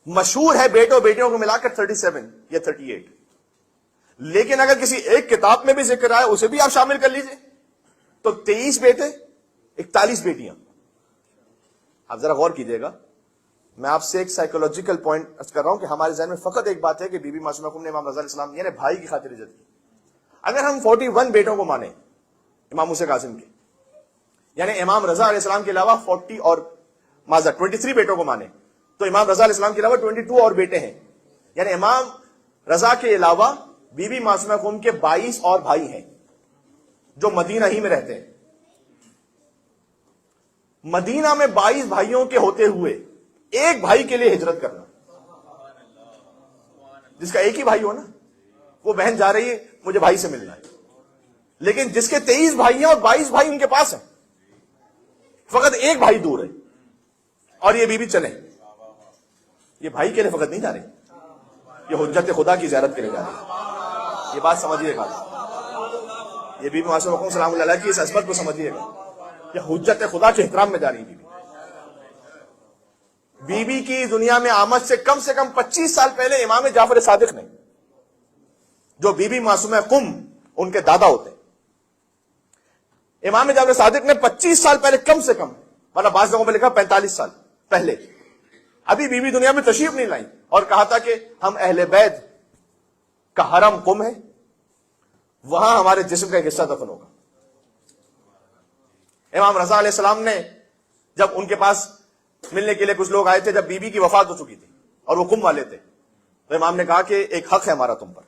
S1: مشہور ہے بیٹوں بیٹیوں کو ملا کر 37 یا 38. لیکن اگر کسی ایک کتاب میں بھی ذکر آئے اسے بھی آپ شامل کر لیجئے تو 23 بیٹے 41 بیٹیاں. آپ ذرا غور کیجئے گا. میں آپ سے ایک سائیکولوجیکل پوائنٹ کر رہا ہوں کہ ہمارے ذہن میں فقط ایک بات ہے کہ بی بی معصومہ قم نے امام رضا علیہ السلام یعنی بھائی کی خاطر عزت کی. اگر ہم 41 بیٹوں کو مانیں امام موسیٰ کاظم کے، یعنی امام رضا علیہ السلام کے علاوہ 40 اور 23 بیٹوں کو مانے تو امام رضا علیہ السلام کے علاوہ 22 اور بیٹے ہیں. یعنی امام رضا کے علاوہ بی بی معصومہ قم کے 22 اور بھائی ہیں جو مدینہ ہی میں رہتے ہیں. مدینہ میں 22 بھائیوں کے ہوتے ہوئے ایک بھائی کے لیے ہجرت کرنا، جس کا ایک ہی بھائی ہو نا، وہ بہن جا رہی ہے مجھے بھائی سے ملنا ہے، لیکن جس کے 23 بھائی ہیں اور 22 بھائی ان کے پاس ہیں، فقط ایک بھائی دور ہے اور یہ بیوی چلے. یہ بھائی کے لیے فقط نہیں جا رہے، یہ حجت خدا کی زیارت کے لیے جا رہے. یہ بات سمجھیے گا. یہ بیوی معصومہ قم سلام اللہ علیہ کی اس عظمت کو سمجھیے گا. یہ حجت خدا کے احترام میں جا رہی بیوی. بی بی کی دنیا میں آمد سے کم 25 سال پہلے امام جعفر صادق نے، جو بی بی معصومہ قم ان کے دادا ہوتے ہیں، امام جعفر صادق نے 25 سال پہلے کم سے کم، مطلب بعض جگہوں پہ لکھا 45 سال پہلے، ابھی بی بی دنیا میں تشریف نہیں لائی، اور کہا تھا کہ ہم اہل بیت کا حرم قم ہے، وہاں ہمارے جسم کا ایک حصہ دفن ہوگا۔ امام رضا علیہ السلام نے جب ان کے پاس ملنے کے لیے کچھ لوگ آئے تھے، جب بی بی کی وفات ہو چکی تھی اور وہ قم والے تھے، تو امام نے کہا کہ ایک حق ہے ہمارا تم پر،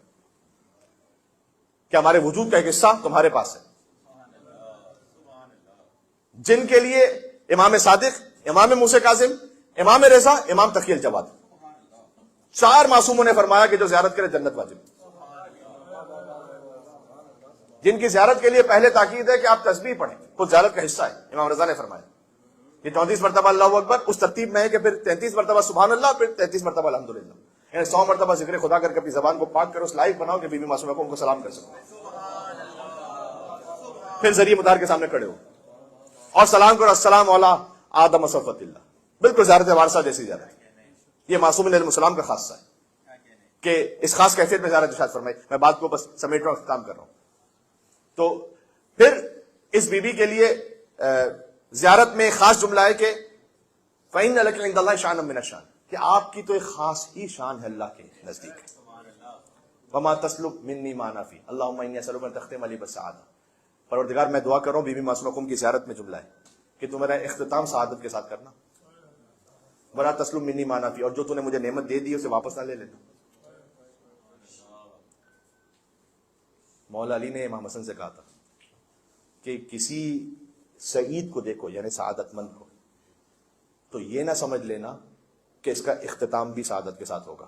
S1: کہ ہمارے وجود کا ایک حصہ تمہارے پاس ہے، جن کے لیے امام صادق، امام موسیٰ کاظم، امام رضا، امام تقی الجواد، 4 معصوموں نے فرمایا کہ جو زیارت کرے جنت واجب، جن کی زیارت کے لیے پہلے تاکید ہے کہ آپ تسبیح پڑھیں، خود زیارت کا حصہ ہے۔ امام رضا نے فرمایا کہ 34 مرتبہ اللہ اکبر اس ترتیب میں ہے کہ پھر 33 مرتبہ سبحان اللہ، پھر 33 مرتبہ الحمدللہ، یعنی 100 مرتبہ ذکر خدا کر کے اپنی زبان کو پاک کرو، اس لائق بناؤ کہ بی بی معصومہ کو سلام کر سکو، پھر ذریعہ مدار کے سامنے کھڑے ہو اور سلام کرو، السلام علی آدم صفوت اللہ، بالکل زیارت وارثہ جیسی زیارت۔ یہ معصوم علیہ السلام کا خاصہ ہے کہ اس خاص کیفیت میں زیارت ارشاد فرمائی۔ میں بات کو بس سمیٹ رہا ہوں، اختتام کر رہا ہوں۔ تو پھر اس بی بی کے لیے زیارت میں ایک خاص جملہ ہے کہ فَإِنَّ لَكَ عِندَ اللَّهِ شَأْنًا مِنَ الشَّأْنِ، کہ آپ کی تو ایک خاص ہی شان ہے اللہ کے نزدیک۔ وَمَا تَسْلُبْ مِنِّي مَا نَفِي اللہم انی اسألک ان تختم علی بالسعادہ، پروردگار میں دعا کر رہا ہوں بی بی معصومہ قم کی زیارت میں جملہ ہے کہ تو میرا اختتام سعادت کے ساتھ کرنا، وَلَا تَسْلُبْ مِنِّي مَا نَفِي، اور جو تو نے مجھے نعمت دے دی اسے واپس نہ لے لینا۔ مولا علی نے امام حسن سے کہا تھا کہ کسی سعید کو دیکھو، یعنی سعادت مند کو، تو یہ نہ سمجھ لینا کہ اس کا اختتام بھی سعادت کے ساتھ ہوگا،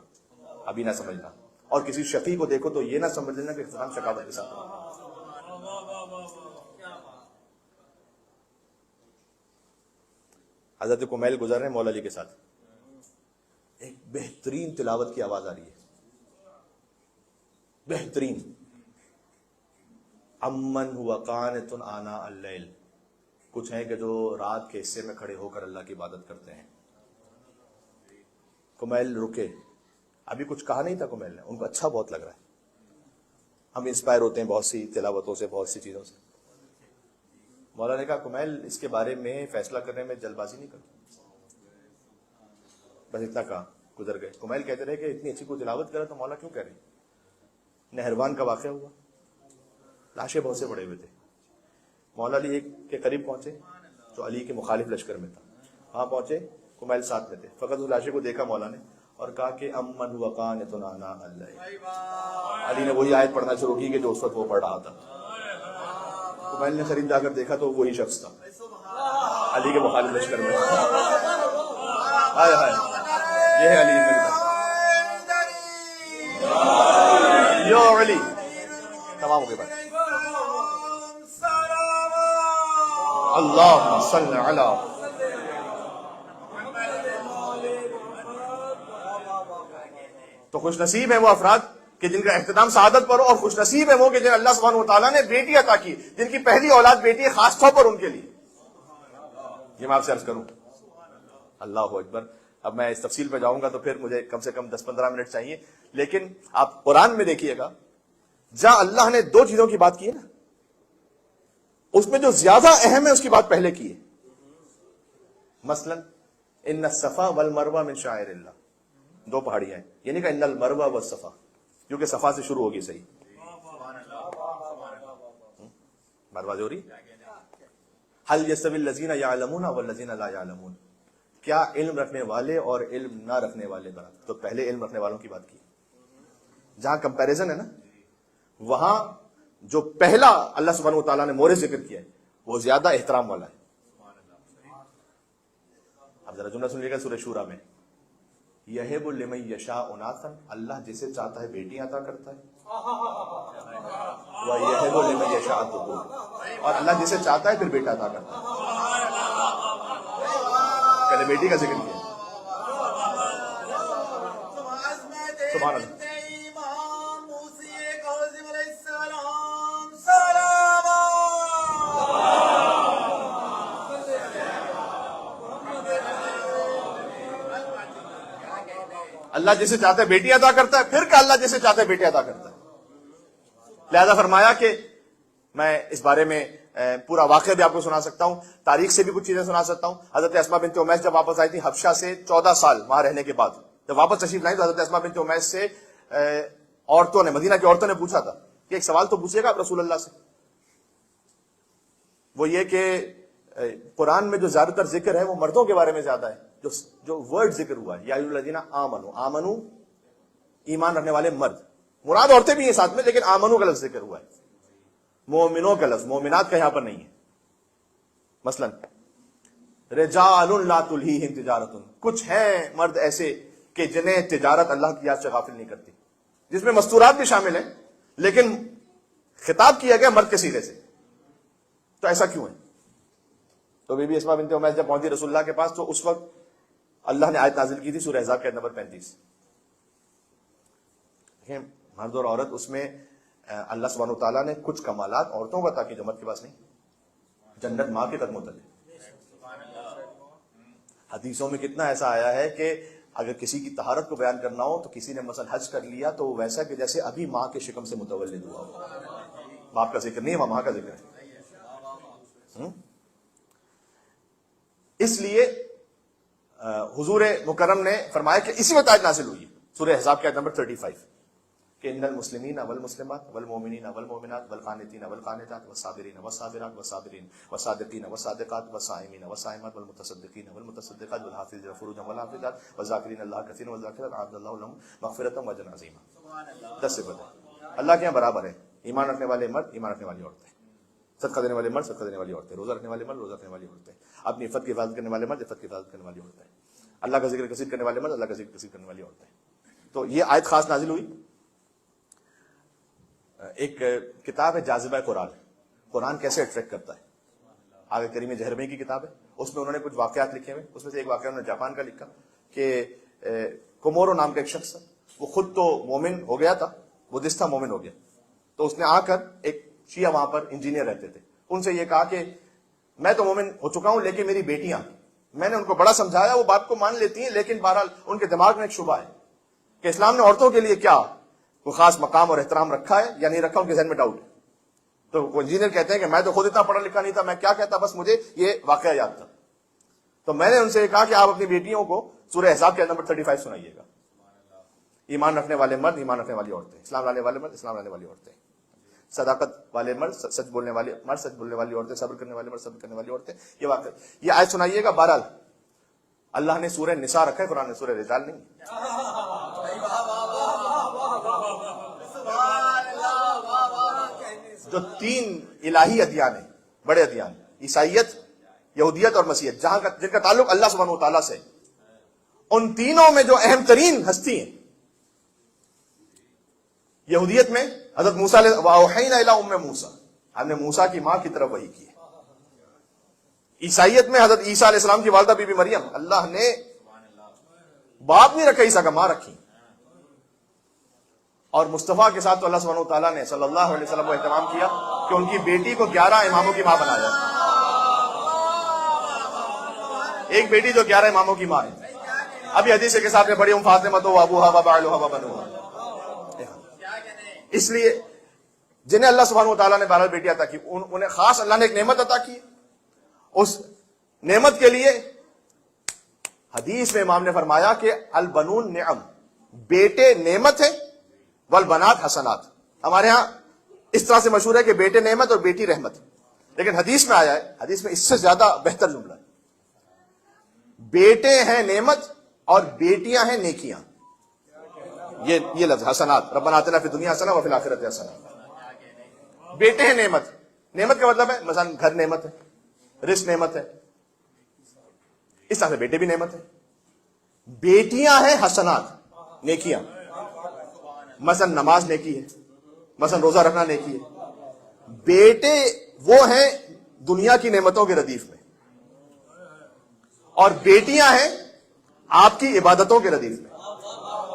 S1: ابھی نہ سمجھنا، اور کسی شقی کو دیکھو تو یہ نہ سمجھ لینا کہ اختتام شقاوت کے ساتھ ہوگا۔ حضرت کمیل گزر رہے ہیں مولا علی کے ساتھ، ایک بہترین تلاوت کی آواز آ رہی ہے، بہترین، امن ہوا قانت آناء اللیل، کچھ ہیں کہ جو رات کے حصے میں کھڑے ہو کر اللہ کی عبادت کرتے ہیں۔ کمیل رکے، ابھی کچھ کہا نہیں تھا کمیل نے، ان کو اچھا بہت لگ رہا ہے۔ ہم انسپائر ہوتے ہیں بہت سی تلاوتوں سے، بہت سی چیزوں سے۔ مولا نے کہا کمیل اس کے بارے میں فیصلہ کرنے میں جلد بازی نہیں کرتا، بس اتنا کہا، گزر گئے۔ کمیل کہتے رہے کہ اتنی اچھی کوئی تلاوت کرا تو مولا کیوں کہہ رہے؟ نہروان کا واقعہ ہوا، لاشیں بہت سے پڑے ہوئے تھے، مولا علی ایک کے قریب پہنچے جو علی کے مخالف لشکر میں تھا، وہاں پہنچے، کمیل ساتھ میں تھے، فقط اس لاشے کو دیکھا مولا نے اور کہا کہ امن ہوا قانت آناء اللیل۔ علی نے وہی آیت پڑھنا شروع کی کہ جو اس وقت وہ پڑھ رہا تھا۔ کمیل نے قریب جا کر دیکھا تو وہی شخص تھا علی کے مخالف لشکر میں۔ ہائے ہائے، یہ ہے علی یو علی، تمام ہو گئے بات۔ اللہم صلی علی، تو خوش نصیب ہے وہ افراد کہ جن کا اختتام سعادت پر ہو، اور خوش نصیب ہے وہ کہ جنہیں اللہ سبحانہ وتعالیٰ نے بیٹی عطا کی، جن کی پہلی اولاد بیٹی ہے، خاص طور پر ان کے لیے۔ یہ میں آپ سے عرض کروں، اللہ اکبر۔ اب میں اس تفصیل پہ جاؤں گا تو پھر مجھے کم سے کم 10-15 منٹ چاہیے، لیکن آپ قرآن میں دیکھیے گا جہاں اللہ نے 2 چیزوں کی بات کی ہے نا، اس میں جو زیادہ اہم ہے اس کی بات پہلے کی ہے۔ مثلا ان الصفا والمروہ من شعائر اللہ، 2 پہاڑیاں ہیں، یہ نہیں کہا ان المروہ والصفا، کیونکہ صفا سے شروع ہوگی، صحیح مروہ جو رہی۔ هل يستوي الذين يعلمون والذين لا يعلمون، کیا علم رکھنے والے اور علم نہ رکھنے والے برابر؟ تو پہلے علم رکھنے والوں کی بات کی، جہاں کمپیریزن ہے نا، وہاں جو پہلا اللہ سبحانہ وتعالیٰ نے مورد ذکر کیا ہے وہ زیادہ احترام والا ہے۔ اب ذرا جملہ سنیے گا سورہ شورا میں، یہب لمن یشاء اناثا، اللہ جسے چاہتا ہے بیٹیاں عطا کرتا ہے، وَيَهِبُ لِمَن يَشَاءُ الذُّكُورَ، اور اللہ جسے چاہتا ہے پھر بیٹا عطا کرتا ہے۔ پہلے بیٹی کا ذکر کیا، سبحان اللہ۔ اللہ جسے چاہتا ہے بیٹی عطا کرتا ہے، پھر کہ اللہ جسے چاہتا ہے بیٹی عطا کرتا ہے. لہذا فرمایا کہ میں اس بارے میں پورا واقعہ بھی آپ کو سنا سکتا ہوں، تاریخ سے بھی کچھ چیزیں سنا سکتا ہوں. حضرت اسماء بنت امیس جب واپس آئی تھی حبشہ سے 14 سال وہاں رہنے کے بعد، جب واپس تشریف لائی تو حضرت اسماء بنت امیس سے عورتوں نے، مدینہ کی عورتوں نے پوچھا تھا کہ ایک سوال تو پوچھیے گا آپ رسول اللہ سے، وہ یہ کہ قرآن میں جو زیادہ تر ذکر ہے وہ مردوں کے بارے میں زیادہ ہے، جو ورڈ ذکر ہوا ہے یا ایھا الذین آمنو، آمنو ایمان رکھنے والے مرد، مراد عورتیں بھی ہیں ساتھ میں، لیکن آمنو کا لفظ ذکر ہوا ہے، مومنوں کا لفظ، مومنات کا یہاں پر نہیں ہے. مثلا رجال لا تلہیہم تجارت، کچھ ہیں مرد ایسے کہ جنہیں تجارت اللہ کی یاد سے غافل نہیں کرتی، جس میں مستورات بھی شامل ہیں، لیکن خطاب کیا گیا مرد کے سیغے سے. تو ایسا کیوں ہے؟ تو بی بی اسماء بنت امیس جب پہنچی رسول اللہ کے پاس تو اس وقت اللہ نے آیت نازل کی تھی سورہ احزاب کے نمبر 35. دیکھیں مرد اور عورت، اس میں اللہ سبحانہ وتعالیٰ نے کچھ کمالات عورتوں کا تاکہ جو مرد کے پاس نہیں. جنت ماں کے قدموں تلے. حدیثوں میں کتنا ایسا آیا ہے کہ اگر کسی کی طہارت کو بیان کرنا ہو تو کسی نے مثلا حج کر لیا تو ویسا کہ جیسے ابھی ماں کے شکم سے متولد ہوا ہو. باپ کا ذکر نہیں ہے، ماں کا ذکر ہے. اس لیے حضور مکرم نے فرمایا کہ اسی وقت آیت نازل ہوئی سورہ احزاب کے آیت نمبر 35 کہ ان المسلمین والمسلمات والمؤمنین والمؤمنات والقانتین والقانتات والصابرین والصابرات والصابرین والصادقین والصادقات والصائمین والصائمات والمتصدقین والمتصدقات والحافظین فروجهم والحافظات والذاکرین اللہ کثیرا والذاکرات اعد اللہ لهم مغفرۃ واجرا عظیما. 10 صفات اللہ کے یہاں برابر ہے: ایمان رکھنے والے مرد، ایمان رکھنے والی عورتیں، صدقہ دینے والے مرد، صدقہ دینے والی عورتیں، روزہ رکھنے والے مرد، روزہ رکھنے والی عورتیں، اپنی عفت کی حفاظت کرنے والے مرد، عفت کی حفاظت کرنے والی عورتیں، اللہ کا ذکر کثیر کرنے والے مرد، اللہ کا ذکر کثیر کرنے والی عورتیں. تو یہ آیت خاص نازل ہوئی. ایک کتاب ہے جاذبہ قرآن، قرآن کیسے اٹریکٹ کرتا ہے، آگے کریم جہرمی کی کتاب ہے، اس میں انہوں نے کچھ واقعات لکھے ہوئے. اس میں سے ایک واقعہ انہوں نے جاپان کا لکھا کہ کومورو نام کا ایک شخص، وہ خود تو مومن ہو گیا تھا، بدھسٹ تھا، مومن ہو گیا. تو اس نے آ کر ایک شیعہ وہاں پر انجینئر رہتے تھے، ان سے یہ کہا کہ میں تو مومن ہو چکا ہوں لیکن میری بیٹیاں، میں نے ان کو بڑا سمجھایا، وہ بات کو مان لیتی ہیں، لیکن بہرحال ان کے دماغ میں ایک شبہ ہے کہ اسلام نے عورتوں کے لیے کیا کوئی خاص مقام اور احترام رکھا ہے یا نہیں رکھا، ان کے ذہن میں ڈاؤٹ ہے. تو وہ انجینئر کہتے ہیں کہ میں تو خود اتنا پڑھا لکھا نہیں تھا، میں کیا کہتا، بس مجھے یہ واقعہ یاد تھا. تو میں نے ان سے کہا کہ آپ اپنی بیٹیوں کو سورہ احزاب کے نمبر 35 سنائیے گا: ایمان رکھنے والے مرد، ایمان رکھنے والی عورتیں، اسلام لانے والے مرد، اسلام لانے والی عورتیں، صداقت والے مرد، سچ بولنے والے مرد، سچ بولنے والی عورتیں، صبر کرنے والے مرد، صبر کرنے والی عورتیں. یہ واقعہ، یہ آیت سنائیے گا. بہرحال اللہ نے سورہ نساء رکھا ہے، قرآن نے سورہ رجال نہیں. جو 3 الہی ادیان ہیں، بڑے ادیان، عیسائیت، یہودیت اور مسیحیت، جن کا تعلق اللہ سبحانہ و تعالیٰ سے، ان تینوں میں جو اہم ترین ہستی ہیں، یہودیت میں حضرت موسیٰ وَأَوْحَيْنَا إِلَىٰ أُمِّ مُوسَىٰ، ہم نے موسیٰ کی ماں کی طرف وحی کی ہے. عیسائیت میں حضرت عیسیٰ علیہ السلام کی والدہ بی بی مریم، اللہ نے باپ نہیں رکھا عیسیٰ کا، ماں رکھی. اور مصطفیٰ کے ساتھ تو اللہ سبحانہ وتعالیٰ نے صلی اللہ علیہ وسلم کو اہتمام کیا کہ ان کی بیٹی کو 11 اماموں کی ماں بنایا. ایک بیٹی جو 11 اماموں کی ماں ہے. ابھی حدیث کے ساتھ میں بڑی فاطمہ تو ابوہا و بعلہا و بنوہا. اس لیے جنہیں اللہ سبحانہ وتعالیٰ نے بہرحال بیٹی عطا کی، انہیں خاص اللہ نے ایک نعمت عطا کی. اس نعمت کے لیے حدیث میں امام نے فرمایا کہ البنون نعم، بیٹے نعمت ہے، والبنات حسنات. ہمارے ہاں اس طرح سے مشہور ہے کہ بیٹے نعمت اور بیٹی رحمت، لیکن حدیث میں آیا ہے، حدیث میں اس سے زیادہ بہتر جملہ ہے: بیٹے ہیں نعمت اور بیٹیاں ہیں نیکیاں. یہ لفظ حسنات، ربنا آتنا فی الدنیا حسنہ وفی الآخرۃ حسنہ. بیٹے ہیں نعمت، نعمت کا مطلب ہے مثلا گھر نعمت ہے، رزق نعمت ہے، اس طرح سے بیٹے بھی نعمت ہے. بیٹیاں ہیں حسنات، نیکیاں، مثلا نماز نیکی ہے، مثلا روزہ رکھنا نیکی ہے. بیٹے وہ ہیں دنیا کی نعمتوں کے ردیف میں، اور بیٹیاں ہیں آپ کی عبادتوں کے ردیف میں.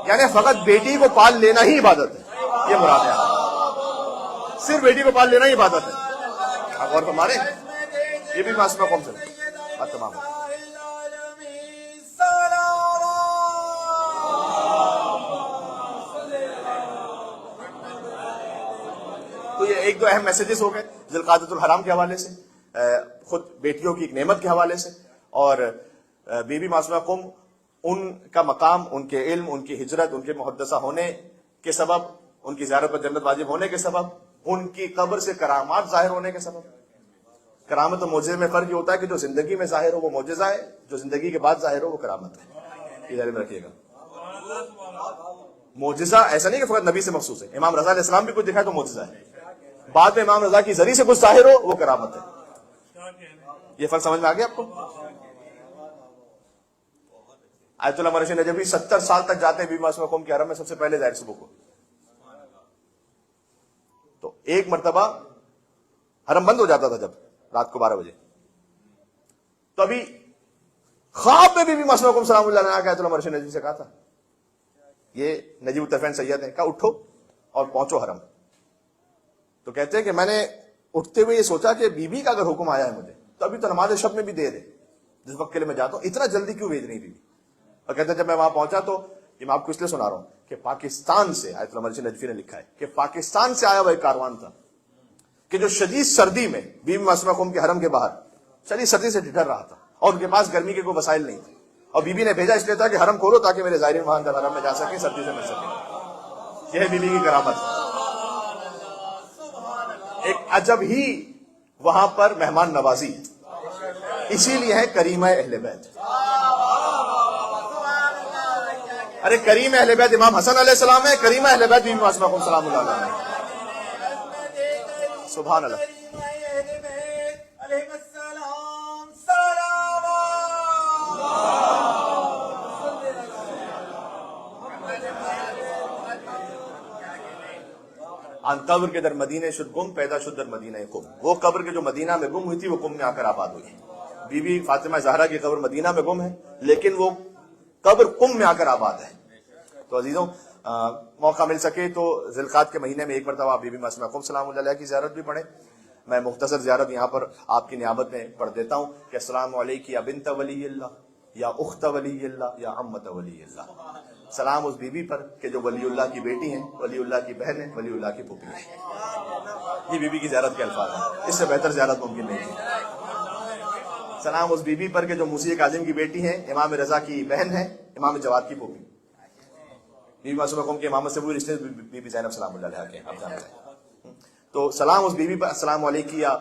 S1: یعنی فقط بیٹی کو پال لینا ہی عبادت ہے، یہ مراد ہے. صرف بیٹی کو پال لینا ہی عبادت ہے. اور ہمارے یہ بھی معصومہ قوم سے تمام ایک دو اہم میسیجز ہو گئے ذوالقعدۃ الحرام کے حوالے سے، خود بیٹیوں کی ایک نعمت کے حوالے سے، اور بی بی معصومہ قم ان کا مقام، ان کے علم، ان کی ہجرت، ان کے محدثہ ہونے کے سبب، ان کی زیارت پر جنت واجب ہونے کے سبب، ان کی قبر سے کرامات ظاہر ہونے کے سبب. کرامت اور معجزے میں فرق یہ ہوتا ہے کہ جو زندگی میں ظاہر ہو وہ معجزہ ہے، جو زندگی کے بعد ظاہر ہو وہ کرامت ہے. یہ ذہن میں رکھیے گا. معجزہ ایسا نہیں کہ فقط نبی سے مخصوص ہے، امام رضا علیہ السلام بھی کچھ دکھائے تو معجزہ ہے، بعد میں امام رضا کی ذریعے سے کچھ ظاہر ہو وہ کرامت ہے. یہ فرق سمجھ میں آ گیا آپ کو؟ آیت اللہ مرشد نجفی 70 سال تک جاتے ہیں بی بی معصومہ قم کے حرم میں سب سے پہلے ظاہر صبح کو. تو ایک مرتبہ حرم بند ہو جاتا تھا جب رات کو 12 بجے، تو ابھی خواب میں بی بی معصومہ قم سلام اللہ علیہا کہ آیت اللہ مرشد نجفی سے کہا تھا، یہ نجیب الطرفین سید ہیں، کہا اٹھو اور پہنچو حرم. تو کہتے ہیں کہ میں نے اٹھتے ہوئے یہ سوچا کہ بی بی کا اگر حکم آیا ہے مجھے تو ابھی تو نماز شب میں بھی دے دے، جس وقت کے لیے میں جاتا ہوں اتنا جلدی کیوں بھیج رہی بی بی. اور کہتے ہیں جب میں وہاں پہنچا تو یہ میں آپ کو اس لیے سنا رہا ہوں کہ پاکستان سے، آیت اللہ مرشد نجفی نے لکھا ہے کہ پاکستان سے آیا وہ ایک کاروان تھا کہ جو شدید سردی میں بی بی معصومہ قم کے حرم کے باہر شدید سردی سے ڈر رہا تھا، اور ان کے پاس گرمی کے کوئی وسائل نہیں تھے، اور بی بی نے بھیجا اس لیے تھا کہ حرم کھولو تاکہ میرے زائرین وہاں اندر حرم میں جا سکیں، سردی سے بچ سکیں. یہ ہے بی بی کی کرامت. ایک عجب ہی وہاں پر مہمان نوازی، اسی لیے ہے کریم اہل بیت. ارے کریم اہل بیت امام حسن علیہ السلام ہے، کریم اہل بیت بی بی معصومہ قم سلام اللہ علیہ. سبحان اللہ. ان قبر کے در مدینے شد گم پیدا شد در مدینہ قم. وہ قبر کے جو مدینہ میں گم ہوئی تھی وہ قم میں آ کر آباد ہوئی. بی بی فاطمہ زہرا کی قبر مدینہ میں گم ہے لیکن وہ قبر قم میں آ کر آباد ہے. تو عزیزوں موقع مل سکے تو ذی القعدہ کے مہینے میں ایک مرتبہ بی بی معصومہ قم سلام اللہ علیہ کی زیارت بھی پڑھیں. میں مختصر زیارت یہاں پر آپ کی نیابت میں پڑھ دیتا ہوں کہ السلام علیکم یا بنت ولی اللہ یا اخت ولی اللہ یا عمت ولی اللہ. سلام اس بی بی پر کہ جو ولی اللہ کی بیٹی ہیں، ولی اللہ کی بہن ہیں، ولی اللہ کی پھوپھی ہیں. یہ بی بی کی زیارت کے الفاظ ہیں، اس سے بہتر زیارت ممکن نہیں ہے. سلام اس بی بی پر کہ جو موسی کاظم کی بیٹی ہیں، امام رضا کی بہن ہیں، امام جواد کی پھوپھی. بی بی معصومہ قم کے امامت سے وہ رشتے بی بی زینب سلام اللہ علیہ کے آپ جانتے ہیں. تو سلام اس بی بی پر السلام علیکم یا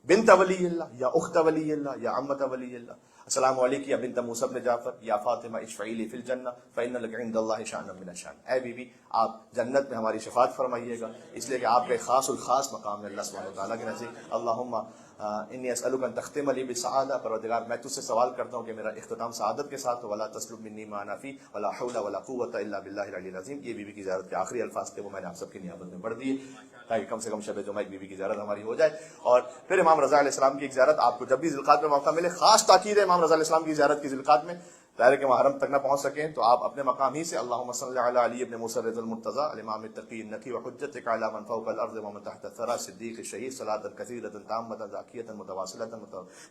S1: بنت ولی اللہ یا اخت ولی اللہ یا عمت ولی اللہ. السلام علیکم یا بنت موسیٰ بن جعفر یا فاطمہ اشفعی لی فی الجنہ فإن لک عند اللہ شأنا من الشأن. اے بی بی آپ جنت میں ہماری شفاعت فرمائیے گا، اس لیے کہ آپ کا خاص الخاص مقام ہے اللہ سبحانہ وتعالیٰ کے نزدیک. اللہم انی اسألک ان تختم لی بالسعادہ. پروردگار میں تجھ سے سوال کرتا ہوں کہ میرا اختتام سعادت کے ساتھ ہو. ولا تسلب منی ما انا فی ولا حول ولا قوۃ الا باللہ العلی العظیم. یہ بی بی کی زیارت کے آخری الفاظ تھے، وہ میں نے آپ سب کی نیابت میں پڑھ دیے تاکہ کم سے کم شب جمعہ ایک بی بی کی زیارت ہماری ہو جائے. اور پھر امام رضا علیہ السلام کی ایک زیارت آپ کو جب بھی ذی القعدہ میں موقع ملے، خاص تاکید ہے امام رضا علیہ السلام کی زیارت کی ذی القعدہ میں. ظاہر ہے کہ وہاں حرم تک نہ پہنچ سکیں تو آپ اپنے مقام ہی سے اللہم صلی علی علی ابن موسیٰ الرضا المرتضیٰ الامام التقی النقی وحجتک علی من فوق الارض ومن تحت الثری صدیق الشہید صلاۃ کثیرۃ تامۃ ذاکیۃ متواصلۃ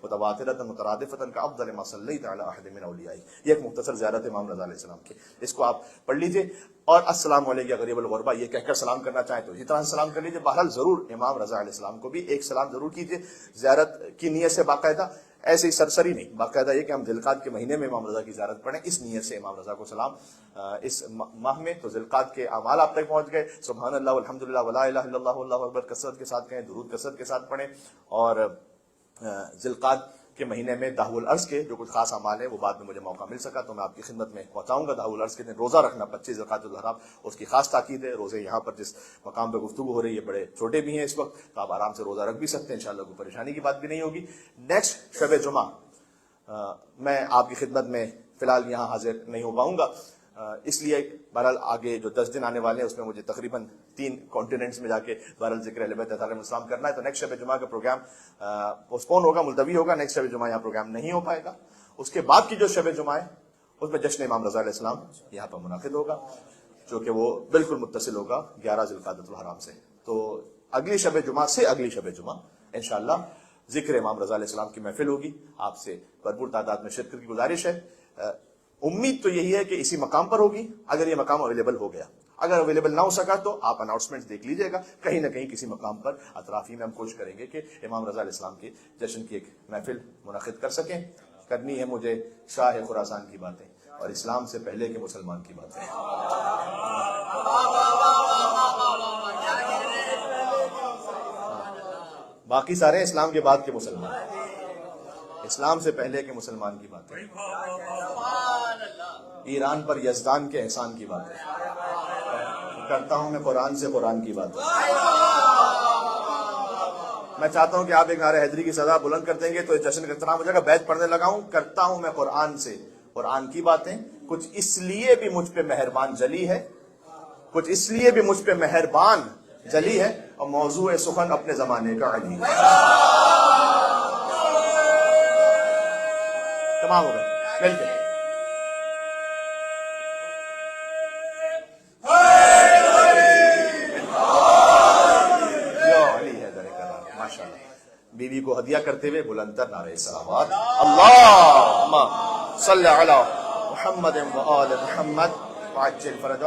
S1: متواترۃ مترادفۃ کافضل ما صلیت علی احد من اولیاء. یہ ایک مختصر زیارت ہے امام رضا علیہ السلام کی، اس کو آپ پڑھ لیجئے. اور السلام علیکم یا غریب الغربا یہ کہہ کر سلام کرنا چاہیں تو اسی طرح سے سلام کر لیجئے. بہرحال ضرور امام رضا علیہ السلام کو بھی ایک سلام ضرور کیجئے زیارت کی نیت سے، باقاعدہ ایسے ہی سرسری نہیں، باقاعدہ یہ کہ ہم ذی القعدہ کے مہینے میں امام رضا کی زیارت پڑھیں، اس نیت سے امام رضا کو سلام اس ماہ میں. تو ذی القعدہ کے اعمال آپ تک پہنچ گئے. سبحان اللہ والحمدللہ ولا الہ الا اللہ واللہ اکبر کثرت کے ساتھ کہیں، درود کثرت کے ساتھ پڑھیں. اور ذی القعدہ کے مہینے میں دعو العرض کے جو کچھ خاص اعمال ہیں وہ بعد میں مجھے موقع مل سکا تو میں آپ کی خدمت میں پہنچاؤں گا. دعو العرض کے دن روزہ رکھنا 25 ذوالقعدۃ الحرام، اس کی خاص تاکید ہے. روزے یہاں پر جس مقام پہ گفتگو ہو رہی ہے بڑے چھوٹے بھی ہیں اس وقت، تو آپ آرام سے روزہ رکھ بھی سکتے ہیں، انشاءاللہ کوئی پریشانی کی بات بھی نہیں ہوگی. نیکسٹ شب جمعہ میں آپ کی خدمت میں فی الحال یہاں حاضر نہیں ہو پاؤں گا، اس لیے بہرحال آگے جو 10 دن آنے والے ہیں اس میں مجھے تقریباً 3 کانٹیننٹس میں جا کے بہرحال ذکر اہل بیت علیہم السلام کرنا ہے. تو نیکسٹ شب جمعہ کا پروگرام پوسٹپون ہوگا، ملتوی ہوگا. نیکسٹ شب جمعہ یہاں پروگرام نہیں ہو پائے گا. اس کے بعد کی جو شب جمعہ ہے اس میں جشن امام رضا علیہ السلام یہاں پر منعقد ہوگا، جو کہ وہ بالکل متصل ہوگا 11 ذوالقعدۃ الحرام سے. تو اگلی شب جمعہ سے اگلی شب جمعہ انشاءاللہ ذکر امام رضا علیہ السلام کی محفل ہوگی. آپ سے بھرپور تعداد میں شرکت کی گزارش ہے. امید تو یہی ہے کہ اسی مقام پر ہوگی اگر یہ مقام اویلیبل ہو گیا. اگر اویلیبل نہ ہو سکا تو آپ اناؤنسمنٹ دیکھ لیجئے گا, کہیں نہ کہیں کسی مقام پر اطرافی میں ہم کوشش کریں گے کہ امام رضا علیہ السلام کے جشن کی ایک محفل منعقد کر سکیں. کرنی ہے مجھے شاہ خراسان کی باتیں اور اسلام سے پہلے کے مسلمان کی باتیں. باقی سارے اسلام کے بعد کے مسلمان, اسلام سے پہلے کے مسلمان کی باتیں, ایران پر یزدان کے احسان کی باتیں کرتا ہوں میں, قرآن سے قرآن کی باتیں. میں چاہتا ہوں کہ آپ ایک نعرہ حیدری کی صدا بلند کر دیں گے تو جشن کا احترام ہو جائے گا. بیت پڑھنے لگا ہوں, کرتا ہوں میں قرآن سے قرآن کی باتیں. کچھ اس لیے بھی مجھ پہ مہربان جلی ہے, کچھ اس لیے بھی مجھ پہ مہربان جلی ہے, اور موضوع سخن اپنے زمانے کا علی ہے. تمام ہو گئے مل کے. بیوی کو ہدیہ کرتے ہوئے بلندتر نعرہ صلوات, اللہم صلی علی محمد و آل محمد وعجل فرجہ.